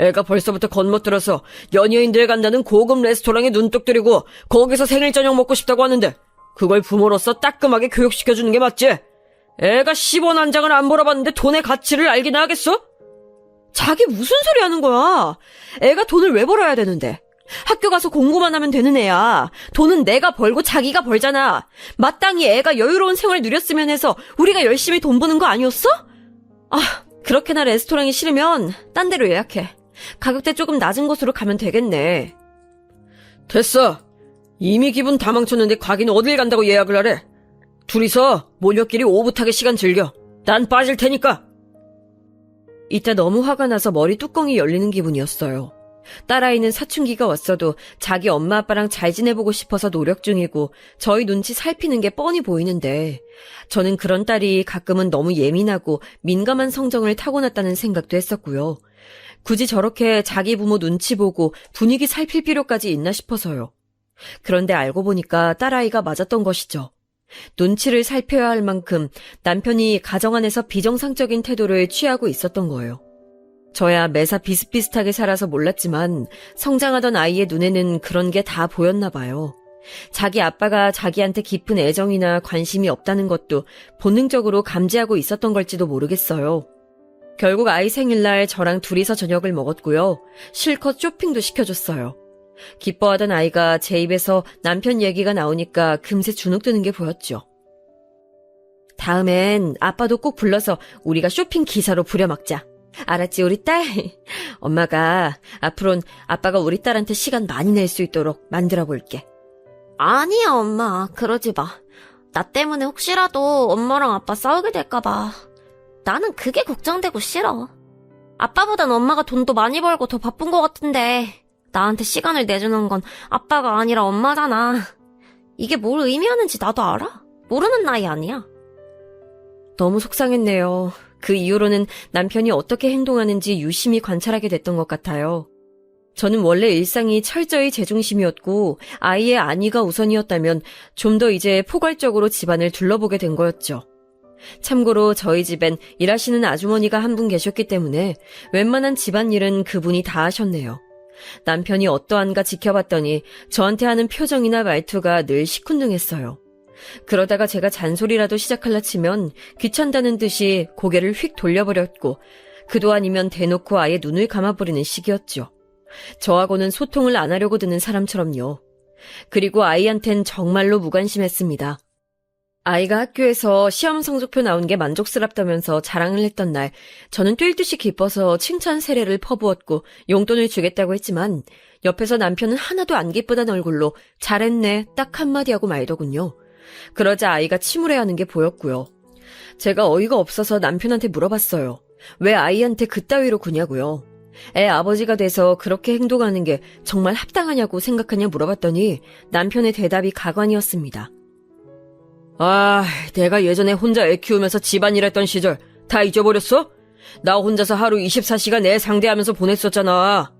애가 벌써부터 겉멋들어서 연예인들 간다는 고급 레스토랑에 눈독 들이고 거기서 생일 저녁 먹고 싶다고 하는데 그걸 부모로서 따끔하게 교육시켜주는 게 맞지? 애가 10원 한 장을 안 벌어봤는데 돈의 가치를 알기나 하겠어? 자기 무슨 소리 하는 거야? 애가 돈을 왜 벌어야 되는데? 학교 가서 공부만 하면 되는 애야. 돈은 내가 벌고 자기가 벌잖아. 마땅히 애가 여유로운 생활을 누렸으면 해서 우리가 열심히 돈 버는 거 아니었어? 그렇게나 레스토랑이 싫으면 딴 데로 예약해. 가격대 조금 낮은 곳으로 가면 되겠네. 됐어. 이미 기분 다 망쳤는데 가긴 어딜 간다고 예약을 하래. 둘이서 모녀끼리 오붓하게 시간 즐겨. 난 빠질 테니까. 이때 너무 화가 나서 머리 뚜껑이 열리는 기분이었어요. 딸아이는 사춘기가 왔어도 자기 엄마 아빠랑 잘 지내보고 싶어서 노력 중이고 저희 눈치 살피는 게 뻔히 보이는데 저는 그런 딸이 가끔은 너무 예민하고 민감한 성정을 타고났다는 생각도 했었고요. 굳이 저렇게 자기 부모 눈치 보고 분위기 살필 필요까지 있나 싶어서요. 그런데 알고 보니까 딸아이가 맞았던 것이죠. 눈치를 살펴야 할 만큼 남편이 가정 안에서 비정상적인 태도를 취하고 있었던 거예요. 저야 매사 비슷비슷하게 살아서 몰랐지만 성장하던 아이의 눈에는 그런 게 다 보였나 봐요. 자기 아빠가 자기한테 깊은 애정이나 관심이 없다는 것도 본능적으로 감지하고 있었던 걸지도 모르겠어요. 결국 아이 생일날 저랑 둘이서 저녁을 먹었고요. 실컷 쇼핑도 시켜줬어요. 기뻐하던 아이가 제 입에서 남편 얘기가 나오니까 금세 주눅드는 게 보였죠. 다음엔 아빠도 꼭 불러서 우리가 쇼핑 기사로 부려먹자. 알았지 우리 딸? 엄마가 앞으론 아빠가 우리 딸한테 시간 많이 낼 수 있도록 만들어 볼게. 아니야, 엄마. 그러지 마. 나 때문에 혹시라도 엄마랑 아빠 싸우게 될까봐. 나는 그게 걱정되고 싫어. 아빠보단 엄마가 돈도 많이 벌고 더 바쁜 것 같은데 나한테 시간을 내주는 건 아빠가 아니라 엄마잖아. 이게 뭘 의미하는지 나도 알아? 모르는 나이 아니야. 너무 속상했네요. 그 이후로는 남편이 어떻게 행동하는지 유심히 관찰하게 됐던 것 같아요. 저는 원래 일상이 철저히 제 중심이었고 아이의 안위가 우선이었다면 좀 더 이제 포괄적으로 집안을 둘러보게 된 거였죠. 참고로 저희 집엔 일하시는 아주머니가 한 분 계셨기 때문에 웬만한 집안일은 그분이 다 하셨네요. 남편이 어떠한가 지켜봤더니 저한테 하는 표정이나 말투가 늘 시큰둥했어요. 그러다가 제가 잔소리라도 시작할라 치면 귀찮다는 듯이 고개를 휙 돌려버렸고 그도 아니면 대놓고 아예 눈을 감아버리는 식이었죠. 저하고는 소통을 안 하려고 드는 사람처럼요. 그리고 아이한텐 정말로 무관심했습니다. 아이가 학교에서 시험 성적표 나온 게 만족스럽다면서 자랑을 했던 날, 저는 뛸 듯이 기뻐서 칭찬 세례를 퍼부었고 용돈을 주겠다고 했지만 옆에서 남편은 하나도 안 기쁘다는 얼굴로 잘했네 딱 한마디 하고 말더군요. 그러자 아이가 침울해하는 게 보였고요. 제가 어이가 없어서 남편한테 물어봤어요. 왜 아이한테 그따위로 구냐고요. 애 아버지가 돼서 그렇게 행동하는 게 정말 합당하냐고 생각하냐 물어봤더니 남편의 대답이 가관이었습니다. 아, 내가 예전에 혼자 애 키우면서 집안일 했던 시절 다 잊어버렸어? 나 혼자서 하루 24시간 애 상대하면서 보냈었잖아.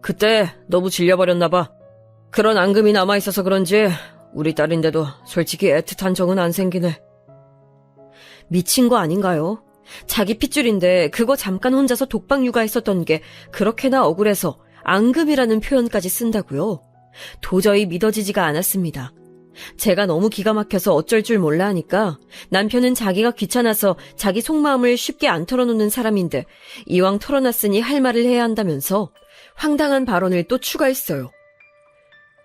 그때 너무 질려버렸나 봐. 그런 앙금이 남아있어서 그런지 우리 딸인데도 솔직히 애틋한 정은 안 생기네. 미친 거 아닌가요? 자기 핏줄인데 그거 잠깐 혼자서 독박 육아했었던 게 그렇게나 억울해서 앙금이라는 표현까지 쓴다고요? 도저히 믿어지지가 않았습니다. 제가 너무 기가 막혀서 어쩔 줄 몰라 하니까 남편은 자기가 귀찮아서 자기 속마음을 쉽게 안 털어놓는 사람인데 이왕 털어놨으니 할 말을 해야 한다면서 황당한 발언을 또 추가했어요.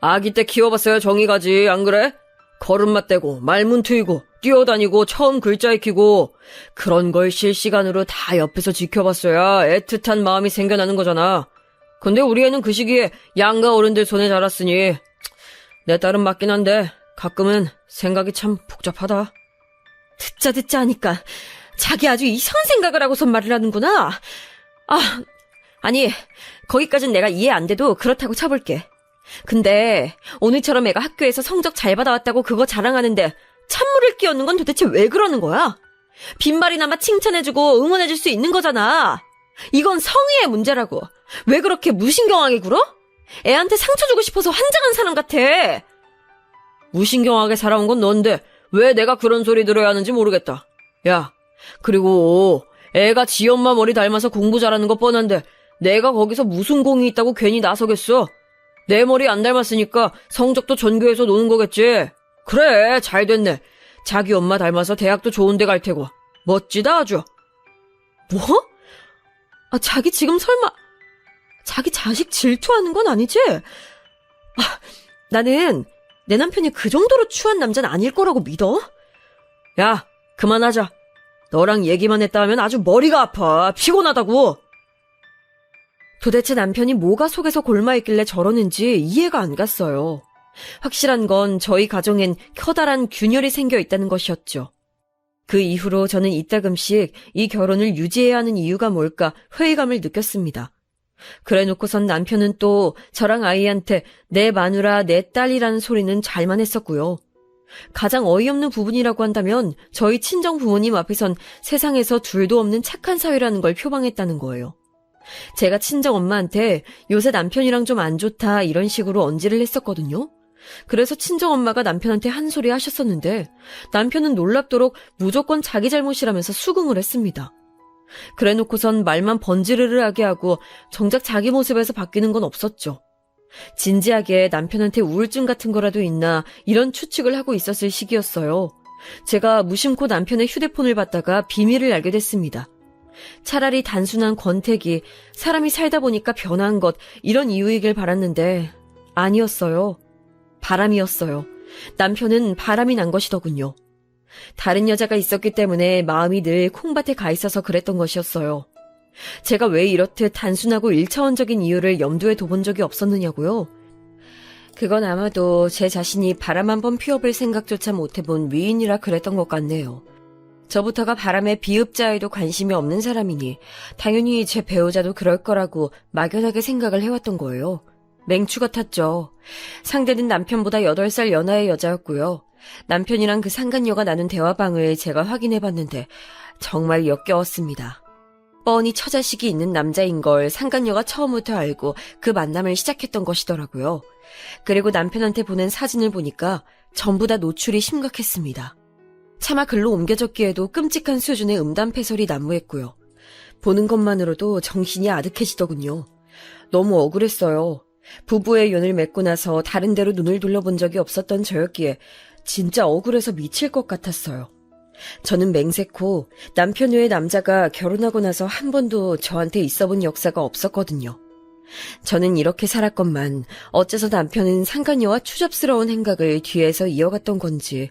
아기 때 키워봤어야 정이 가지, 안 그래? 걸음마 떼고 말문 트이고 뛰어다니고 처음 글자 익히고 그런 걸 실시간으로 다 옆에서 지켜봤어야 애틋한 마음이 생겨나는 거잖아. 근데 우리 애는 그 시기에 양가 어른들 손에 자랐으니 내 딸은 맞긴 한데 가끔은 생각이 참 복잡하다. 듣자 하니까 자기 아주 이상한 생각을 하고선 말을 하는구나. 아니 거기까진 내가 이해 안 돼도 그렇다고 쳐볼게. 근데 오늘처럼 애가 학교에서 성적 잘 받아왔다고 그거 자랑하는데 찬물을 끼얹는 건 도대체 왜 그러는 거야? 빈말이나마 칭찬해주고 응원해줄 수 있는 거잖아. 이건 성의의 문제라고. 왜 그렇게 무신경하게 굴어? 애한테 상처 주고 싶어서 환장한 사람 같아. 무신경하게 살아온 건 넌데 왜 내가 그런 소리 들어야 하는지 모르겠다. 야, 그리고 애가 지 엄마 머리 닮아서 공부 잘하는 거 뻔한데 내가 거기서 무슨 공이 있다고 괜히 나서겠어? 내 머리 안 닮았으니까 성적도 전교해서 노는 거겠지. 그래, 잘 됐네. 자기 엄마 닮아서 대학도 좋은 데 갈 테고. 멋지다 아주. 뭐? 자기 지금 설마 자기 자식 질투하는 건 아니지? 나는 내 남편이 그 정도로 추한 남자는 아닐 거라고 믿어? 야, 그만하자. 너랑 얘기만 했다 하면 아주 머리가 아파. 피곤하다고. 도대체 남편이 뭐가 속에서 골마있길래 저러는지 이해가 안 갔어요. 확실한 건 저희 가정엔 커다란 균열이 생겨 있다는 것이었죠. 그 이후로 저는 이따금씩 이 결혼을 유지해야 하는 이유가 뭘까 회의감을 느꼈습니다. 그래놓고선 남편은 또 저랑 아이한테 내 마누라, 내 딸이라는 소리는 잘만 했었고요. 가장 어이없는 부분이라고 한다면 저희 친정 부모님 앞에선 세상에서 둘도 없는 착한 사위라는 걸 표방했다는 거예요. 제가 친정 엄마한테 요새 남편이랑 좀 안 좋다 이런 식으로 언지를 했었거든요. 그래서 친정 엄마가 남편한테 한 소리 하셨었는데 남편은 놀랍도록 무조건 자기 잘못이라면서 수긍을 했습니다. 그래놓고선 말만 번지르르하게 하고 정작 자기 모습에서 바뀌는 건 없었죠. 진지하게 남편한테 우울증 같은 거라도 있나 이런 추측을 하고 있었을 시기였어요. 제가 무심코 남편의 휴대폰을 받다가 비밀을 알게 됐습니다. 차라리 단순한 권태기, 사람이 살다 보니까 변한 것 이런 이유이길 바랐는데 아니었어요. 바람이었어요. 남편은 바람이 난 것이더군요. 다른 여자가 있었기 때문에 마음이 늘 콩밭에 가 있어서 그랬던 것이었어요. 제가 왜 이렇듯 단순하고 1차원적인 이유를 염두에 둬본 적이 없었느냐고요? 그건 아마도 제 자신이 바람 한번 피워볼 생각조차 못해본 위인이라 그랬던 것 같네요. 저부터가 바람에 비읍자에도 관심이 없는 사람이니 당연히 제 배우자도 그럴 거라고 막연하게 생각을 해왔던 거예요. 맹추 같았죠. 상대는 남편보다 8살 연하의 여자였고요. 남편이랑 그 상간녀가 나눈 대화방을 제가 확인해봤는데 정말 역겨웠습니다. 뻔히 처자식이 있는 남자인 걸 상간녀가 처음부터 알고 그 만남을 시작했던 것이더라고요. 그리고 남편한테 보낸 사진을 보니까 전부 다 노출이 심각했습니다. 차마 글로 옮겨졌기에도 끔찍한 수준의 음담패설이 난무했고요. 보는 것만으로도 정신이 아득해지더군요. 너무 억울했어요. 부부의 연을 맺고 나서 다른 데로 눈을 돌려본 적이 없었던 저였기에 진짜 억울해서 미칠 것 같았어요. 저는 맹세코 남편 외의 남자가 결혼하고 나서 한 번도 저한테 있어본 역사가 없었거든요. 저는 이렇게 살았건만 어째서 남편은 상간녀와 추접스러운 행각을 뒤에서 이어갔던 건지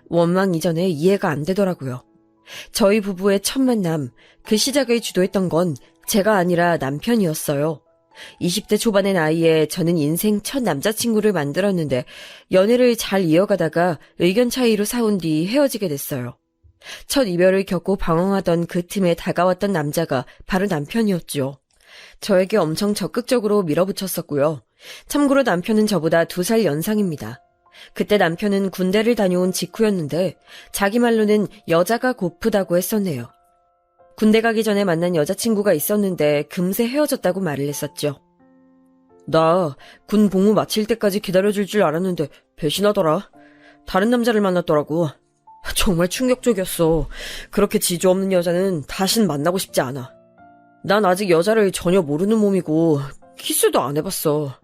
원망 이전에 이해가 안 되더라고요. 저희 부부의 첫 만남, 그 시작을 주도했던 건 제가 아니라 남편이었어요. 20대 초반의 나이에 저는 인생 첫 남자친구를 만들었는데 연애를 잘 이어가다가 의견 차이로 싸운 뒤 헤어지게 됐어요. 첫 이별을 겪고 방황하던 그 틈에 다가왔던 남자가 바로 남편이었죠. 저에게 엄청 적극적으로 밀어붙였었고요. 참고로 남편은 저보다 2살 연상입니다. 그때 남편은 군대를 다녀온 직후였는데 자기 말로는 여자가 고프다고 했었네요. 군대 가기 전에 만난 여자친구가 있었는데 금세 헤어졌다고 말을 했었죠. 나 군 복무 마칠 때까지 기다려줄 줄 알았는데 배신하더라. 다른 남자를 만났더라고. 정말 충격적이었어. 그렇게 지조 없는 여자는 다신 만나고 싶지 않아. 난 아직 여자를 전혀 모르는 몸이고 키스도 안 해봤어.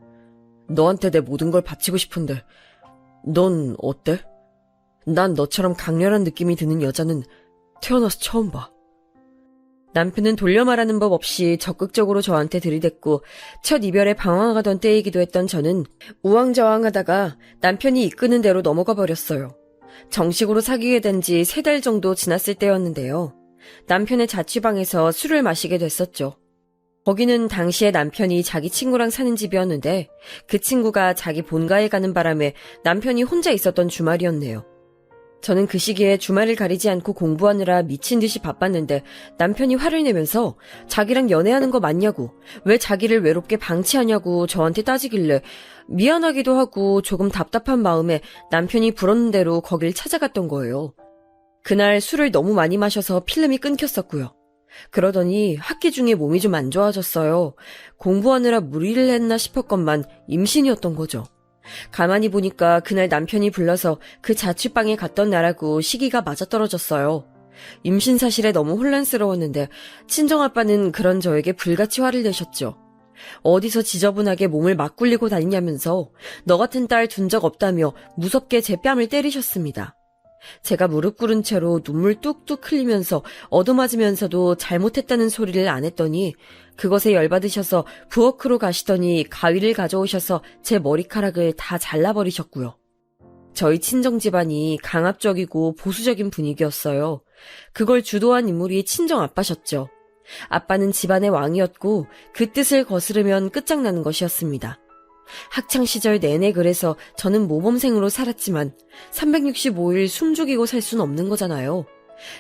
너한테 내 모든 걸 바치고 싶은데 넌 어때? 난 너처럼 강렬한 느낌이 드는 여자는 태어나서 처음 봐. 남편은 돌려 말하는 법 없이 적극적으로 저한테 들이댔고 첫 이별에 방황하던 때이기도 했던 저는 우왕좌왕하다가 남편이 이끄는 대로 넘어가 버렸어요. 정식으로 사귀게 된 지 3달 정도 지났을 때였는데요. 남편의 자취방에서 술을 마시게 됐었죠. 거기는 당시에 남편이 자기 친구랑 사는 집이었는데 그 친구가 자기 본가에 가는 바람에 남편이 혼자 있었던 주말이었네요. 저는 그 시기에 주말을 가리지 않고 공부하느라 미친 듯이 바빴는데 남편이 화를 내면서 자기랑 연애하는 거 맞냐고, 왜 자기를 외롭게 방치하냐고 저한테 따지길래 미안하기도 하고 조금 답답한 마음에 남편이 부르는 대로 거길 찾아갔던 거예요. 그날 술을 너무 많이 마셔서 필름이 끊겼었고요. 그러더니 학기 중에 몸이 좀 안 좋아졌어요. 공부하느라 무리를 했나 싶었건만 임신이었던 거죠. 가만히 보니까 그날 남편이 불러서 그 자취방에 갔던 날하고 시기가 맞아떨어졌어요. 임신 사실에 너무 혼란스러웠는데 친정아빠는 그런 저에게 불같이 화를 내셨죠. 어디서 지저분하게 몸을 막 굴리고 다니냐면서 너 같은 딸 둔 적 없다며 무섭게 제 뺨을 때리셨습니다. 제가 무릎 꿇은 채로 눈물 뚝뚝 흘리면서 얻어맞으면서도 잘못했다는 소리를 안 했더니 그것에 열받으셔서 부엌으로 가시더니 가위를 가져오셔서 제 머리카락을 다 잘라버리셨고요. 저희 친정 집안이 강압적이고 보수적인 분위기였어요. 그걸 주도한 인물이 친정 아빠셨죠. 아빠는 집안의 왕이었고 그 뜻을 거스르면 끝장나는 것이었습니다. 학창시절 내내 그래서 저는 모범생으로 살았지만 365일 숨죽이고 살 순 없는 거잖아요.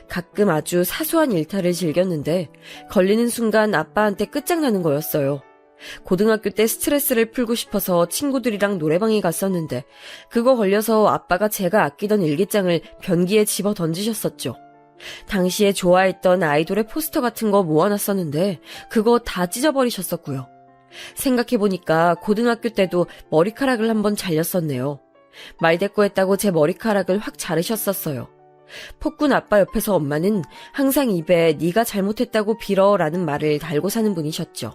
가끔 아주 사소한 일탈을 즐겼는데 걸리는 순간 아빠한테 끝장나는 거였어요. 고등학교 때 스트레스를 풀고 싶어서 친구들이랑 노래방에 갔었는데 그거 걸려서 아빠가 제가 아끼던 일기장을 변기에 집어 던지셨었죠. 당시에 좋아했던 아이돌의 포스터 같은 거 모아놨었는데 그거 다 찢어버리셨었고요. 생각해보니까 고등학교 때도 머리카락을 한번 잘렸었네요. 말대꾸했다고 제 머리카락을 확 자르셨었어요. 폭군 아빠 옆에서 엄마는 항상 입에 네가 잘못했다고 빌어라는 말을 달고 사는 분이셨죠.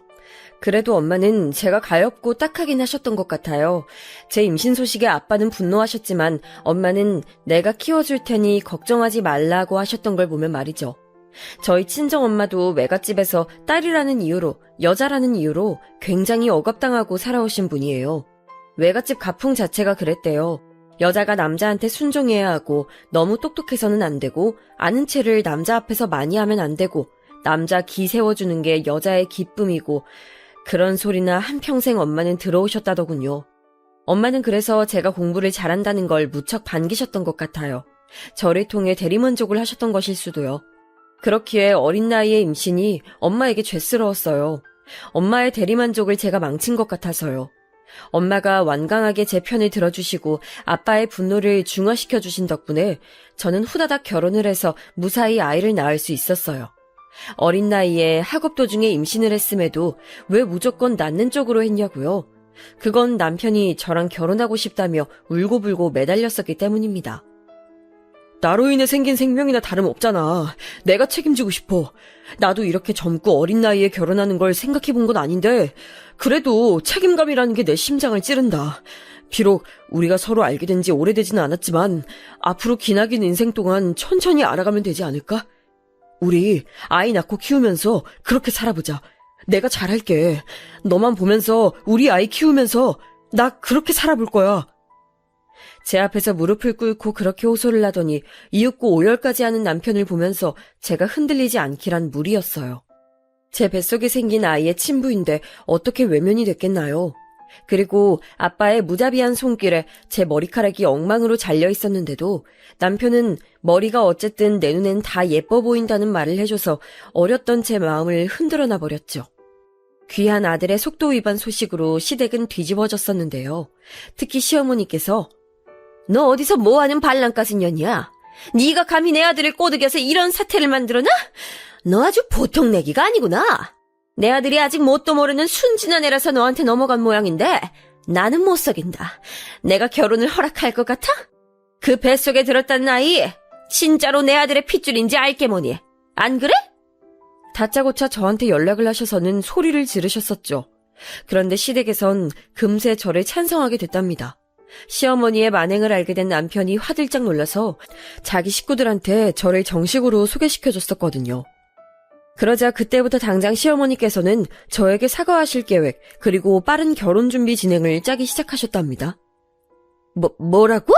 그래도 엄마는 제가 가엾고 딱하긴 하셨던 것 같아요. 제 임신 소식에 아빠는 분노하셨지만 엄마는 내가 키워줄 테니 걱정하지 말라고 하셨던 걸 보면 말이죠. 저희 친정엄마도 외갓집에서 딸이라는 이유로, 여자라는 이유로 굉장히 억압당하고 살아오신 분이에요. 외갓집 가풍 자체가 그랬대요. 여자가 남자한테 순종해야 하고 너무 똑똑해서는 안 되고 아는 체를 남자 앞에서 많이 하면 안 되고 남자 기 세워주는 게 여자의 기쁨이고 그런 소리나 한평생 엄마는 들어오셨다더군요. 엄마는 그래서 제가 공부를 잘한다는 걸 무척 반기셨던 것 같아요. 저를 통해 대리만족을 하셨던 것일 수도요. 그렇기에 어린 나이에 임신이 엄마에게 죄스러웠어요. 엄마의 대리만족을 제가 망친 것 같아서요. 엄마가 완강하게 제 편을 들어주시고 아빠의 분노를 중화시켜주신 덕분에 저는 후다닥 결혼을 해서 무사히 아이를 낳을 수 있었어요. 어린 나이에 학업 도중에 임신을 했음에도 왜 무조건 낳는 쪽으로 했냐고요? 그건 남편이 저랑 결혼하고 싶다며 울고불고 매달렸었기 때문입니다. 나로 인해 생긴 생명이나 다름없잖아. 내가 책임지고 싶어. 나도 이렇게 젊고 어린 나이에 결혼하는 걸 생각해 본 건 아닌데 그래도 책임감이라는 게 내 심장을 찌른다. 비록 우리가 서로 알게 된 지 오래되지는 않았지만 앞으로 기나긴 인생 동안 천천히 알아가면 되지 않을까? 우리 아이 낳고 키우면서 그렇게 살아보자. 내가 잘할게. 너만 보면서 우리 아이 키우면서 나 그렇게 살아볼 거야. 제 앞에서 무릎을 꿇고 그렇게 호소를 하더니 이윽고 오열까지 하는 남편을 보면서 제가 흔들리지 않기란 무리였어요. 제 뱃속에 생긴 아이의 친부인데 어떻게 외면이 됐겠나요? 그리고 아빠의 무자비한 손길에 제 머리카락이 엉망으로 잘려 있었는데도 남편은 머리가 어쨌든 내 눈엔 다 예뻐 보인다는 말을 해줘서 어렸던 제 마음을 흔들어놔 버렸죠. 귀한 아들의 속도 위반 소식으로 시댁은 뒤집어졌었는데요. 특히 시어머니께서 너 어디서 뭐하는 발랑가스 년이야? 네가 감히 내 아들을 꼬드겨서 이런 사태를 만들어놔? 너 아주 보통 내기가 아니구나. 내 아들이 아직 뭣도 모르는 순진한 애라서 너한테 넘어간 모양인데 나는 못 속인다. 내가 결혼을 허락할 것 같아? 그 뱃속에 들었다는 아이 진짜로 내 아들의 핏줄인지 알게 뭐니. 안 그래? 다짜고짜 저한테 연락을 하셔서는 소리를 지르셨었죠. 그런데 시댁에선 금세 저를 찬성하게 됐답니다. 시어머니의 만행을 알게 된 남편이 화들짝 놀라서 자기 식구들한테 저를 정식으로 소개시켜줬었거든요. 그러자 그때부터 당장 시어머니께서는 저에게 사과하실 계획 그리고 빠른 결혼 준비 진행을 짜기 시작하셨답니다. 뭐라고?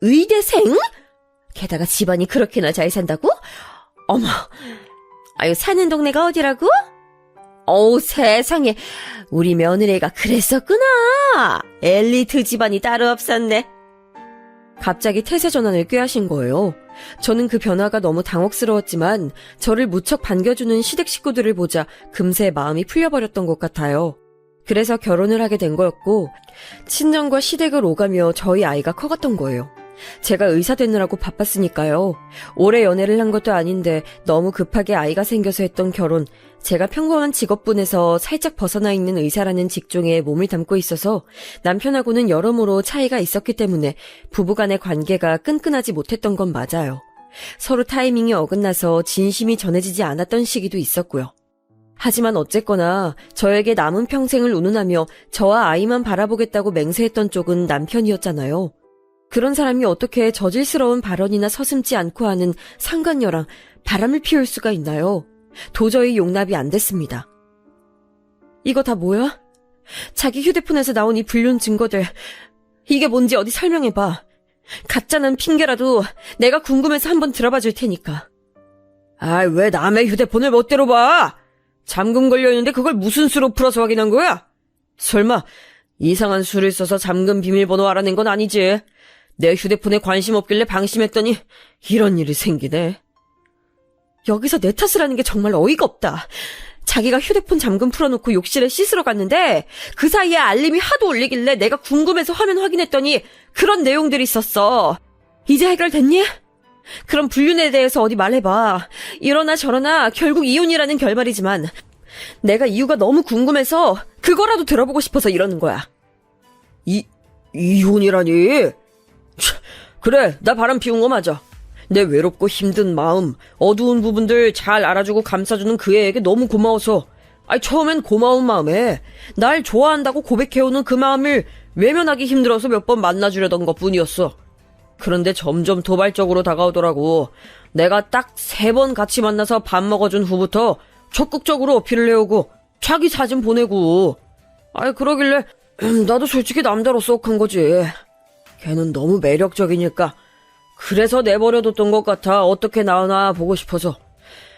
의대생? 게다가 집안이 그렇게나 잘 산다고? 어머, 아유 사는 동네가 어디라고? 어우 세상에, 우리 며느리가 그랬었구나. 엘리트 집안이 따로 없었네. 갑자기 태세 전환을 꾀하신 거예요. 저는 그 변화가 너무 당혹스러웠지만 저를 무척 반겨주는 시댁 식구들을 보자 금세 마음이 풀려버렸던 것 같아요. 그래서 결혼을 하게 된 거였고 친정과 시댁을 오가며 저희 아이가 커갔던 거예요. 제가 의사 되느라고 바빴으니까요. 오래 연애를 한 것도 아닌데 너무 급하게 아이가 생겨서 했던 결혼, 제가 평범한 직업군에서 살짝 벗어나 있는 의사라는 직종에 몸을 담고 있어서 남편하고는 여러모로 차이가 있었기 때문에 부부간의 관계가 끈끈하지 못했던 건 맞아요. 서로 타이밍이 어긋나서 진심이 전해지지 않았던 시기도 있었고요. 하지만 어쨌거나 저에게 남은 평생을 운운하며 저와 아이만 바라보겠다고 맹세했던 쪽은 남편이었잖아요. 그런 사람이 어떻게 저질스러운 발언이나 서슴지 않고 하는 상간녀랑 바람을 피울 수가 있나요? 도저히 용납이 안 됐습니다. 이거 다 뭐야? 자기 휴대폰에서 나온 이 불륜 증거들, 이게 뭔지 어디 설명해봐. 가짜는 핑계라도 내가 궁금해서 한번 들어봐 줄 테니까. 아이, 왜 남의 휴대폰을 멋대로 봐? 잠금 걸려있는데 그걸 무슨 수로 풀어서 확인한 거야? 설마 이상한 수를 써서 잠금 비밀번호 알아낸 건 아니지? 내 휴대폰에 관심 없길래 방심했더니 이런 일이 생기네. 여기서 내 탓을 하는 게 정말 어이가 없다. 자기가 휴대폰 잠금 풀어놓고 욕실에 씻으러 갔는데 그 사이에 알림이 하도 울리길래 내가 궁금해서 화면 확인했더니 그런 내용들이 있었어. 이제 해결됐니? 그럼 불륜에 대해서 어디 말해봐. 이러나 저러나 결국 이혼이라는 결말이지만 내가 이유가 너무 궁금해서 그거라도 들어보고 싶어서 이러는 거야. 이혼이라니? 그래, 나 바람 피운 거 맞아. 내 외롭고 힘든 마음, 어두운 부분들 잘 알아주고 감싸주는 그 애에게 너무 고마워서, 처음엔 고마운 마음에 날 좋아한다고 고백해오는 그 마음을 외면하기 힘들어서 몇 번 만나주려던 것뿐이었어. 그런데 점점 도발적으로 다가오더라고. 내가 딱 3번 같이 만나서 밥 먹어준 후부터 적극적으로 어필을 해오고 자기 사진 보내고. 그러길래 나도 솔직히 남자로 쏙한 거지. 걔는 너무 매력적이니까 그래서 내버려뒀던 것 같아. 어떻게 나오나 보고 싶어서.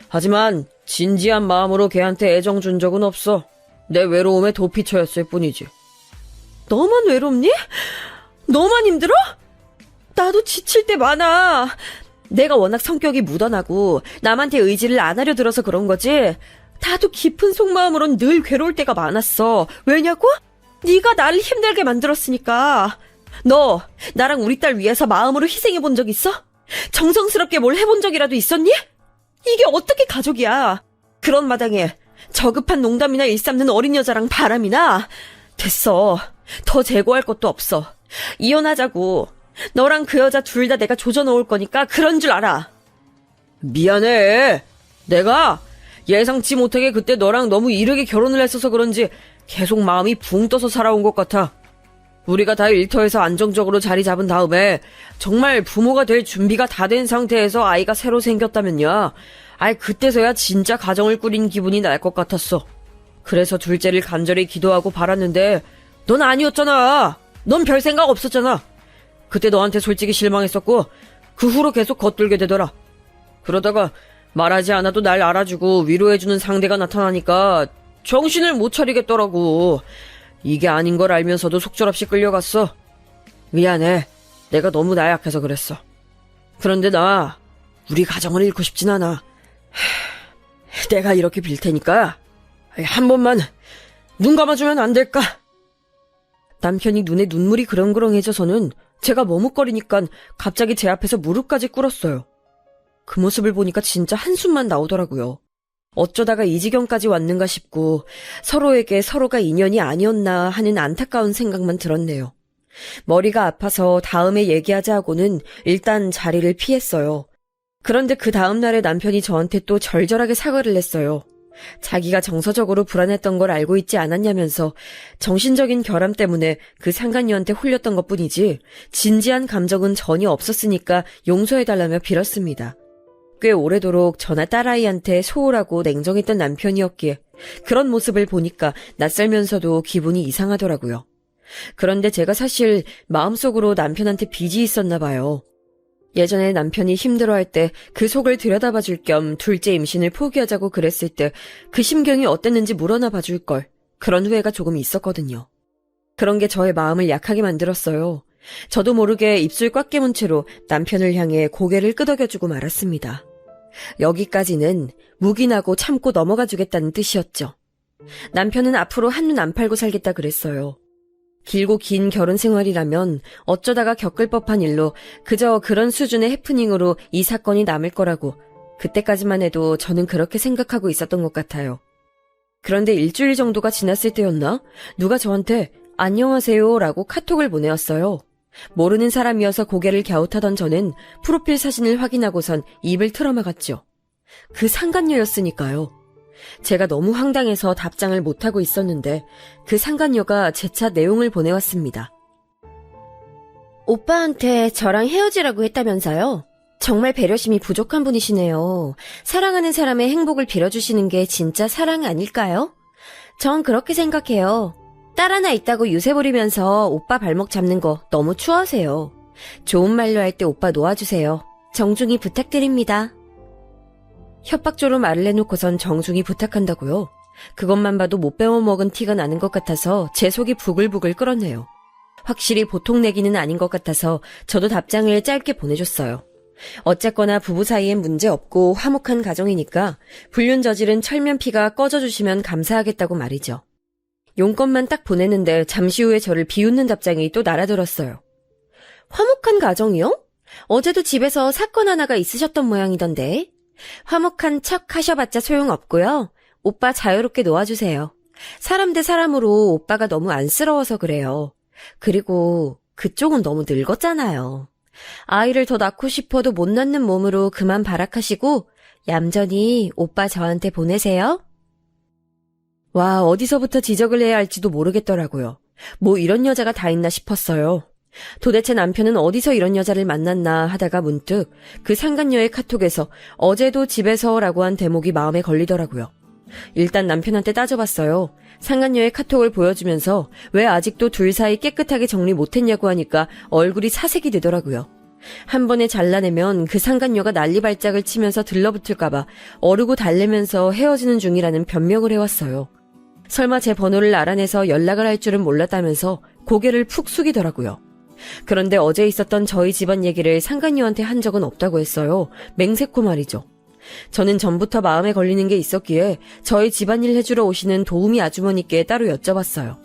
하지만 진지한 마음으로 걔한테 애정 준 적은 없어. 내 외로움에 도피처였을 뿐이지. 너만 외롭니? 너만 힘들어? 나도 지칠 때 많아. 내가 워낙 성격이 무던하고 남한테 의지를 안 하려 들어서 그런 거지. 나도 깊은 속마음으론 늘 괴로울 때가 많았어. 왜냐고? 네가 나를 힘들게 만들었으니까. 너 나랑 우리 딸 위해서 마음으로 희생해본 적 있어? 정성스럽게 뭘 해본 적이라도 있었니? 이게 어떻게 가족이야? 그런 마당에 저급한 농담이나 일삼는 어린 여자랑 바람이나? 됐어. 더 재고할 것도 없어. 이혼하자고. 너랑 그 여자 둘 다 내가 조져 놓을 거니까 그런 줄 알아. 미안해. 내가 예상치 못하게 그때 너랑 너무 이르게 결혼을 했어서 그런지 계속 마음이 붕 떠서 살아온 것 같아. 우리가 다 일터에서 안정적으로 자리 잡은 다음에 정말 부모가 될 준비가 다 된 상태에서 아이가 새로 생겼다면야, 그때서야 진짜 가정을 꾸린 기분이 날 것 같았어. 그래서 둘째를 간절히 기도하고 바랐는데 넌 아니었잖아. 넌 별 생각 없었잖아. 그때 너한테 솔직히 실망했었고 그 후로 계속 겉돌게 되더라. 그러다가 말하지 않아도 날 알아주고 위로해주는 상대가 나타나니까 정신을 못 차리겠더라고. 이게 아닌 걸 알면서도 속절없이 끌려갔어. 미안해. 내가 너무 나약해서 그랬어. 그런데 나 우리 가정을 잃고 싶진 않아. 내가 이렇게 빌 테니까 한 번만 눈 감아주면 안 될까? 남편이 눈에 눈물이 그렁그렁해져서는 제가 머뭇거리니까 갑자기 제 앞에서 무릎까지 꿇었어요. 그 모습을 보니까 진짜 한숨만 나오더라고요. 어쩌다가 이 지경까지 왔는가 싶고 서로에게 서로가 인연이 아니었나 하는 안타까운 생각만 들었네요. 머리가 아파서 다음에 얘기하자 하고는 일단 자리를 피했어요. 그런데 그 다음 날에 남편이 저한테 또 절절하게 사과를 했어요. 자기가 정서적으로 불안했던 걸 알고 있지 않았냐면서 정신적인 결함 때문에 그 상간녀한테 홀렸던 것뿐이지 진지한 감정은 전혀 없었으니까 용서해달라며 빌었습니다. 꽤 오래도록 저나 딸아이한테 소홀하고 냉정했던 남편이었기에 그런 모습을 보니까 낯설면서도 기분이 이상하더라고요. 그런데 제가 사실 마음속으로 남편한테 빚이 있었나 봐요. 예전에 남편이 힘들어할 때 그 속을 들여다봐 줄 겸 둘째 임신을 포기하자고 그랬을 때 그 심경이 어땠는지 물어나 봐줄 걸. 그런 후회가 조금 있었거든요. 그런 게 저의 마음을 약하게 만들었어요. 저도 모르게 입술 꽉 깨문 채로 남편을 향해 고개를 끄덕여주고 말았습니다. 여기까지는 묵인하고 참고 넘어가 주겠다는 뜻이었죠. 남편은 앞으로 한눈 안 팔고 살겠다 그랬어요. 길고 긴 결혼 생활이라면 어쩌다가 겪을 법한 일로 그저 그런 수준의 해프닝으로 이 사건이 남을 거라고 그때까지만 해도 저는 그렇게 생각하고 있었던 것 같아요. 그런데 일주일 정도가 지났을 때였나? 누가 저한테 안녕하세요 라고 카톡을 보내왔어요. 모르는 사람이어서 고개를 갸웃하던 저는 프로필 사진을 확인하고선 입을 틀어막았죠. 그 상간녀였으니까요. 제가 너무 황당해서 답장을 못하고 있었는데 그 상간녀가 제 차 내용을 보내왔습니다. 오빠한테 저랑 헤어지라고 했다면서요? 정말 배려심이 부족한 분이시네요. 사랑하는 사람의 행복을 빌어주시는 게 진짜 사랑 아닐까요? 전 그렇게 생각해요. 딸 하나 있다고 유세 부리면서 오빠 발목 잡는 거 너무 추하세요. 좋은 말로 할 때 오빠 놓아주세요. 정중히 부탁드립니다. 협박조로 말을 해놓고선 정중히 부탁한다고요? 그것만 봐도 못 배워먹은 티가 나는 것 같아서 제 속이 부글부글 끓었네요. 확실히 보통 내기는 아닌 것 같아서 저도 답장을 짧게 보내줬어요. 어쨌거나 부부 사이엔 문제 없고 화목한 가정이니까 불륜 저지른 철면피가 꺼져주시면 감사하겠다고 말이죠. 용건만 딱 보내는데 잠시 후에 저를 비웃는 답장이 또 날아들었어요. 화목한 가정이요? 어제도 집에서 사건 하나가 있으셨던 모양이던데. 화목한 척 하셔봤자 소용없고요. 오빠 자유롭게 놓아주세요. 사람 대 사람으로 오빠가 너무 안쓰러워서 그래요. 그리고 그쪽은 너무 늙었잖아요. 아이를 더 낳고 싶어도 못 낳는 몸으로 그만 발악하시고 얌전히 오빠 저한테 보내세요. 와, 어디서부터 지적을 해야 할지도 모르겠더라고요. 뭐 이런 여자가 다 있나 싶었어요. 도대체 남편은 어디서 이런 여자를 만났나 하다가 문득 그 상간녀의 카톡에서 어제도 집에서라고 한 대목이 마음에 걸리더라고요. 일단 남편한테 따져봤어요. 상간녀의 카톡을 보여주면서 왜 아직도 둘 사이 깨끗하게 정리 못했냐고 하니까 얼굴이 사색이 되더라고요. 한 번에 잘라내면 그 상간녀가 난리발작을 치면서 들러붙을까봐 어르고 달래면서 헤어지는 중이라는 변명을 해왔어요. 설마 제 번호를 알아내서 연락을 할 줄은 몰랐다면서 고개를 푹 숙이더라고요. 그런데 어제 있었던 저희 집안 얘기를 상간녀한테 한 적은 없다고 했어요. 맹세코 말이죠. 저는 전부터 마음에 걸리는 게 있었기에 저희 집안일 해주러 오시는 도우미 아주머니께 따로 여쭤봤어요.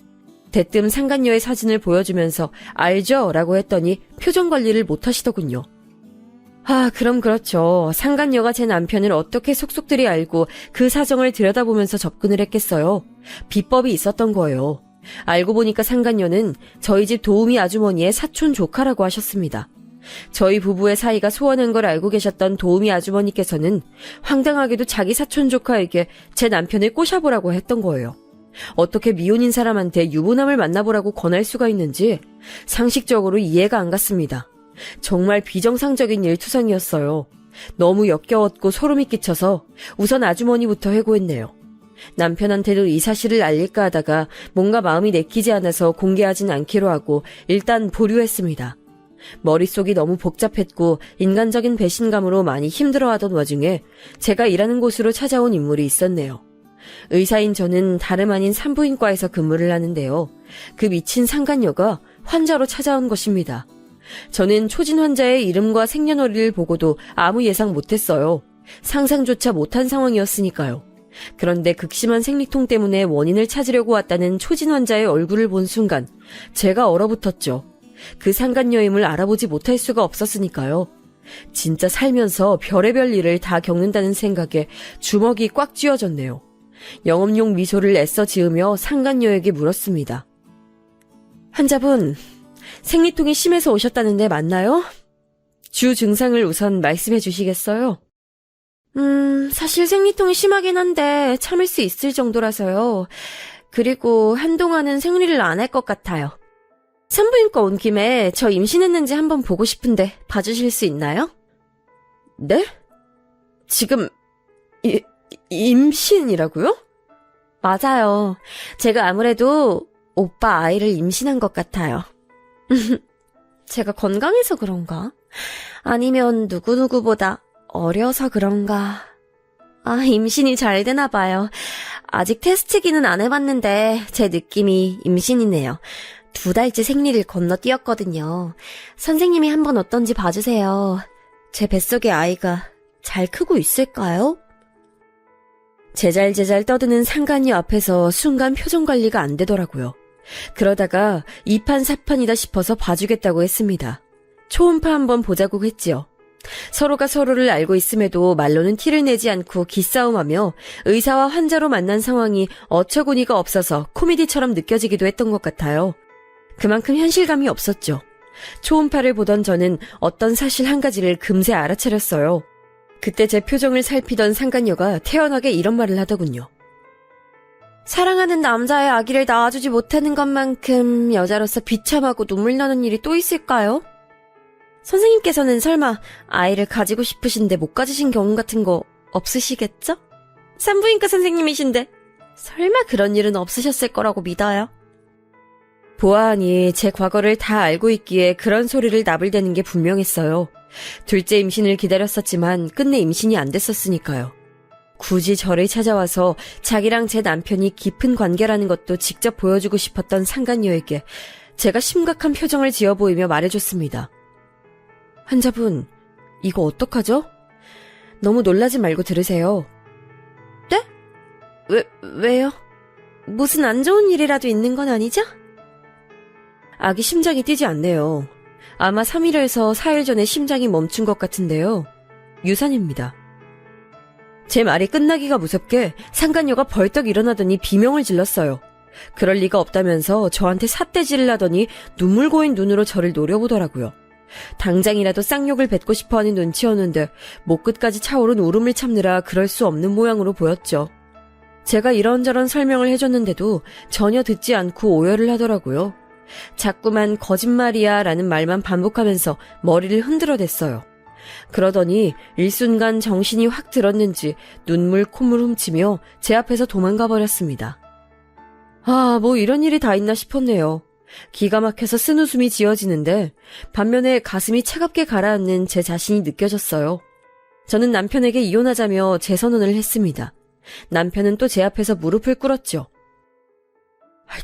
대뜸 상간녀의 사진을 보여주면서 알죠? 라고 했더니 표정 관리를 못 하시더군요. 그럼 그렇죠. 상간녀가 제 남편을 어떻게 속속들이 알고 그 사정을 들여다보면서 접근을 했겠어요. 비법이 있었던 거예요. 알고 보니까 상간녀는 저희 집 도우미 아주머니의 사촌 조카라고 하셨습니다. 저희 부부의 사이가 소원한 걸 알고 계셨던 도우미 아주머니께서는 황당하게도 자기 사촌 조카에게 제 남편을 꼬셔보라고 했던 거예요. 어떻게 미혼인 사람한테 유부남을 만나보라고 권할 수가 있는지 상식적으로 이해가 안 갔습니다. 정말 비정상적인 일투성이었어요. 너무 역겨웠고 소름이 끼쳐서 우선 아주머니부터 해고했네요. 남편한테도 이 사실을 알릴까 하다가 뭔가 마음이 내키지 않아서 공개하진 않기로 하고 일단 보류했습니다. 머릿속이 너무 복잡했고 인간적인 배신감으로 많이 힘들어하던 와중에 제가 일하는 곳으로 찾아온 인물이 있었네요. 의사인 저는 다름 아닌 산부인과에서 근무를 하는데요. 그 미친 상간녀가 환자로 찾아온 것입니다. 저는 초진 환자의 이름과 생년월일을 보고도 아무 예상 못했어요. 상상조차 못한 상황이었으니까요. 그런데 극심한 생리통 때문에 원인을 찾으려고 왔다는 초진 환자의 얼굴을 본 순간 제가 얼어붙었죠. 그 상간녀임을 알아보지 못할 수가 없었으니까요. 진짜 살면서 별의별 일을 다 겪는다는 생각에 주먹이 꽉 쥐어졌네요. 영업용 미소를 애써 지으며 상간녀에게 물었습니다. 환자분, 생리통이 심해서 오셨다는데 맞나요? 주 증상을 우선 말씀해 주시겠어요? 사실 생리통이 심하긴 한데 참을 수 있을 정도라서요. 그리고 한동안은 생리를 안 할 것 같아요. 산부인과 온 김에 저 임신했는지 한번 보고 싶은데 봐주실 수 있나요? 네? 지금 임신이라고요? 맞아요. 제가 아무래도 오빠 아이를 임신한 것 같아요. 제가 건강해서 그런가? 아니면 누구누구보다 어려서 그런가? 아, 임신이 잘 되나 봐요. 아직 테스트기는 안 해봤는데 제 느낌이 임신이네요. 2달째 생리를 건너뛰었거든요. 선생님이 한번 어떤지 봐주세요. 제 뱃속의 아이가 잘 크고 있을까요? 제잘제잘 떠드는 상간녀 앞에서 순간 표정 관리가 안 되더라고요. 그러다가 2판 4판이다 싶어서 봐주겠다고 했습니다. 초음파 한번 보자고 했지요. 서로가 서로를 알고 있음에도 말로는 티를 내지 않고 기싸움하며 의사와 환자로 만난 상황이 어처구니가 없어서 코미디처럼 느껴지기도 했던 것 같아요. 그만큼 현실감이 없었죠. 초음파를 보던 저는 어떤 사실 한 가지를 금세 알아차렸어요. 그때 제 표정을 살피던 상간녀가 태연하게 이런 말을 하더군요. 사랑하는 남자의 아기를 낳아주지 못하는 것만큼 여자로서 비참하고 눈물 나는 일이 또 있을까요? 선생님께서는 설마 아이를 가지고 싶으신데 못 가지신 경험 같은 거 없으시겠죠? 산부인과 선생님이신데 설마 그런 일은 없으셨을 거라고 믿어요. 보아하니 제 과거를 다 알고 있기에 그런 소리를 나불대는 게 분명했어요. 둘째 임신을 기다렸었지만 끝내 임신이 안 됐었으니까요. 굳이 저를 찾아와서 자기랑 제 남편이 깊은 관계라는 것도 직접 보여주고 싶었던 상간녀에게 제가 심각한 표정을 지어 보이며 말해줬습니다. 환자분, 이거 어떡하죠? 너무 놀라지 말고 들으세요. 네? 왜요? 무슨 안 좋은 일이라도 있는 건 아니죠? 아기 심장이 뛰지 않네요. 아마 3일에서 4일 전에 심장이 멈춘 것 같은데요. 유산입니다. 제 말이 끝나기가 무섭게 상간녀가 벌떡 일어나더니 비명을 질렀어요. 그럴 리가 없다면서 저한테 삿대질을 하더니 눈물 고인 눈으로 저를 노려보더라고요. 당장이라도 쌍욕을 뱉고 싶어하는 눈치였는데 목 끝까지 차오른 울음을 참느라 그럴 수 없는 모양으로 보였죠. 제가 이런저런 설명을 해줬는데도 전혀 듣지 않고 오열을 하더라고요. 자꾸만 거짓말이야 라는 말만 반복하면서 머리를 흔들어댔어요. 그러더니 일순간 정신이 확 들었는지 눈물 콧물 훔치며 제 앞에서 도망가 버렸습니다. 아, 뭐 이런 일이 다 있나 싶었네요. 기가 막혀서 쓴웃음이 지어지는데 반면에 가슴이 차갑게 가라앉는 제 자신이 느껴졌어요. 저는 남편에게 이혼하자며 재선언을 했습니다. 남편은 또 제 앞에서 무릎을 꿇었죠.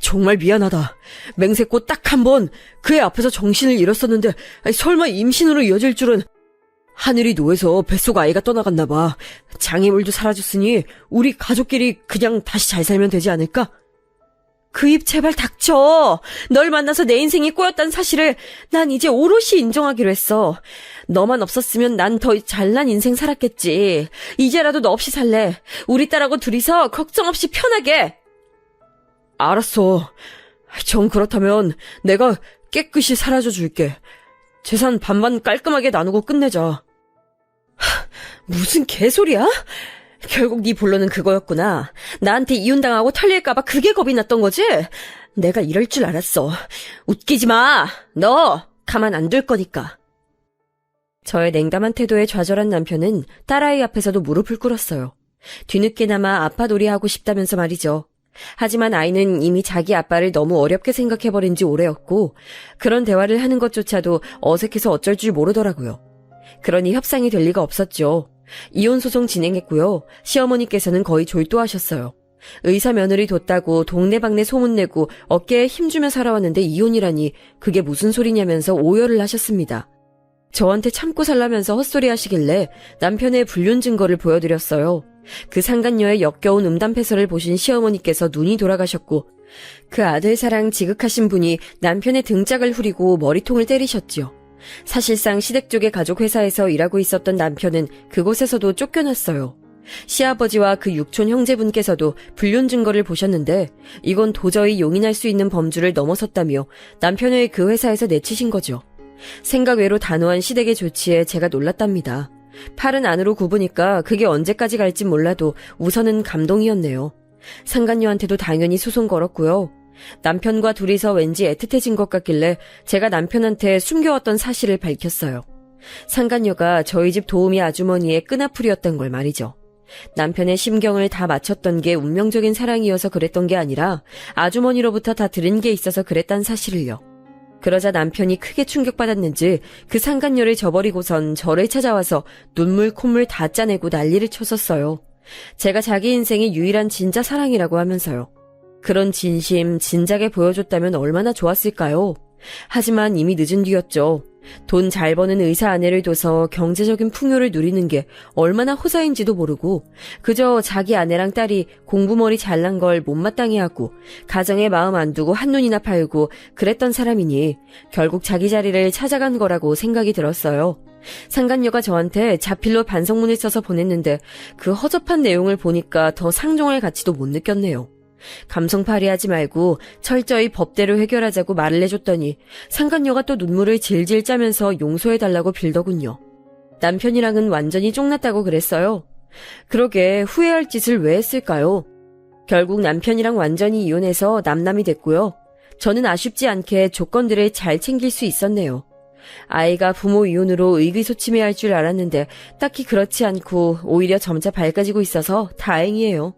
정말 미안하다. 맹세코 딱 한 번 그의 앞에서 정신을 잃었었는데 설마 임신으로 이어질 줄은. 하늘이 노해서 뱃속 아이가 떠나갔나 봐. 장애물도 사라졌으니 우리 가족끼리 그냥 다시 잘 살면 되지 않을까? 그 입 제발 닥쳐. 널 만나서 내 인생이 꼬였다는 사실을 난 이제 오롯이 인정하기로 했어. 너만 없었으면 난 더 잘난 인생 살았겠지. 이제라도 너 없이 살래. 우리 딸하고 둘이서 걱정 없이 편하게. 알았어. 정 그렇다면 내가 깨끗이 사라져 줄게. 재산 반반 깔끔하게 나누고 끝내자. 무슨 개소리야? 결국 네 본론은 그거였구나. 나한테 이혼당하고 털릴까봐 그게 겁이 났던 거지? 내가 이럴 줄 알았어. 웃기지 마. 너 가만 안 둘 거니까. 저의 냉담한 태도에 좌절한 남편은 딸아이 앞에서도 무릎을 꿇었어요. 뒤늦게나마 아빠놀이하고 싶다면서 말이죠. 하지만 아이는 이미 자기 아빠를 너무 어렵게 생각해버린 지 오래였고 그런 대화를 하는 것조차도 어색해서 어쩔 줄 모르더라고요. 그러니 협상이 될 리가 없었죠. 이혼 소송 진행했고요. 시어머니께서는 거의 졸도하셨어요. 의사 며느리 뒀다고 동네방네 소문내고 어깨에 힘주며 살아왔는데 이혼이라니 그게 무슨 소리냐면서 오열을 하셨습니다. 저한테 참고 살라면서 헛소리 하시길래 남편의 불륜 증거를 보여드렸어요. 그 상간녀의 역겨운 음담패설을 보신 시어머니께서 눈이 돌아가셨고 그 아들 사랑 지극하신 분이 남편의 등짝을 후리고 머리통을 때리셨지요. 사실상 시댁 쪽의 가족 회사에서 일하고 있었던 남편은 그곳에서도 쫓겨났어요. 시아버지와 그 육촌 형제분께서도 불륜 증거를 보셨는데 이건 도저히 용인할 수 있는 범주를 넘어섰다며 남편을 그 회사에서 내치신 거죠. 생각 외로 단호한 시댁의 조치에 제가 놀랐답니다. 팔은 안으로 굽으니까 그게 언제까지 갈진 몰라도 우선은 감동이었네요. 상간녀한테도 당연히 소송 걸었고요. 남편과 둘이서 왠지 애틋해진 것 같길래 제가 남편한테 숨겨왔던 사실을 밝혔어요. 상간녀가 저희 집 도우미 아주머니의 끈아풀이었던 걸 말이죠. 남편의 심경을 다 맞췄던 게 운명적인 사랑이어서 그랬던 게 아니라 아주머니로부터 다 들은 게 있어서 그랬단 사실을요. 그러자 남편이 크게 충격받았는지 그 상간녀를 저버리고선 저를 찾아와서 눈물 콧물 다 짜내고 난리를 쳤었어요. 제가 자기 인생의 유일한 진짜 사랑이라고 하면서요. 그런 진심 진작에 보여줬다면 얼마나 좋았을까요? 하지만 이미 늦은 뒤였죠. 돈 잘 버는 의사 아내를 둬서 경제적인 풍요를 누리는 게 얼마나 호사인지도 모르고 그저 자기 아내랑 딸이 공부머리 잘난 걸 못마땅해 하고 가정에 마음 안 두고 한눈이나 팔고 그랬던 사람이니 결국 자기 자리를 찾아간 거라고 생각이 들었어요. 상간녀가 저한테 자필로 반성문을 써서 보냈는데 그 허접한 내용을 보니까 더 상종할 가치도 못 느꼈네요. 감성팔이하지 말고 철저히 법대로 해결하자고 말을 해줬더니 상간녀가 또 눈물을 질질 짜면서 용서해달라고 빌더군요. 남편이랑은 완전히 쫑났다고 그랬어요. 그러게 후회할 짓을 왜 했을까요? 결국 남편이랑 완전히 이혼해서 남남이 됐고요. 저는 아쉽지 않게 조건들을 잘 챙길 수 있었네요. 아이가 부모 이혼으로 의기소침해할 줄 알았는데 딱히 그렇지 않고 오히려 점차 밝아지고 있어서 다행이에요.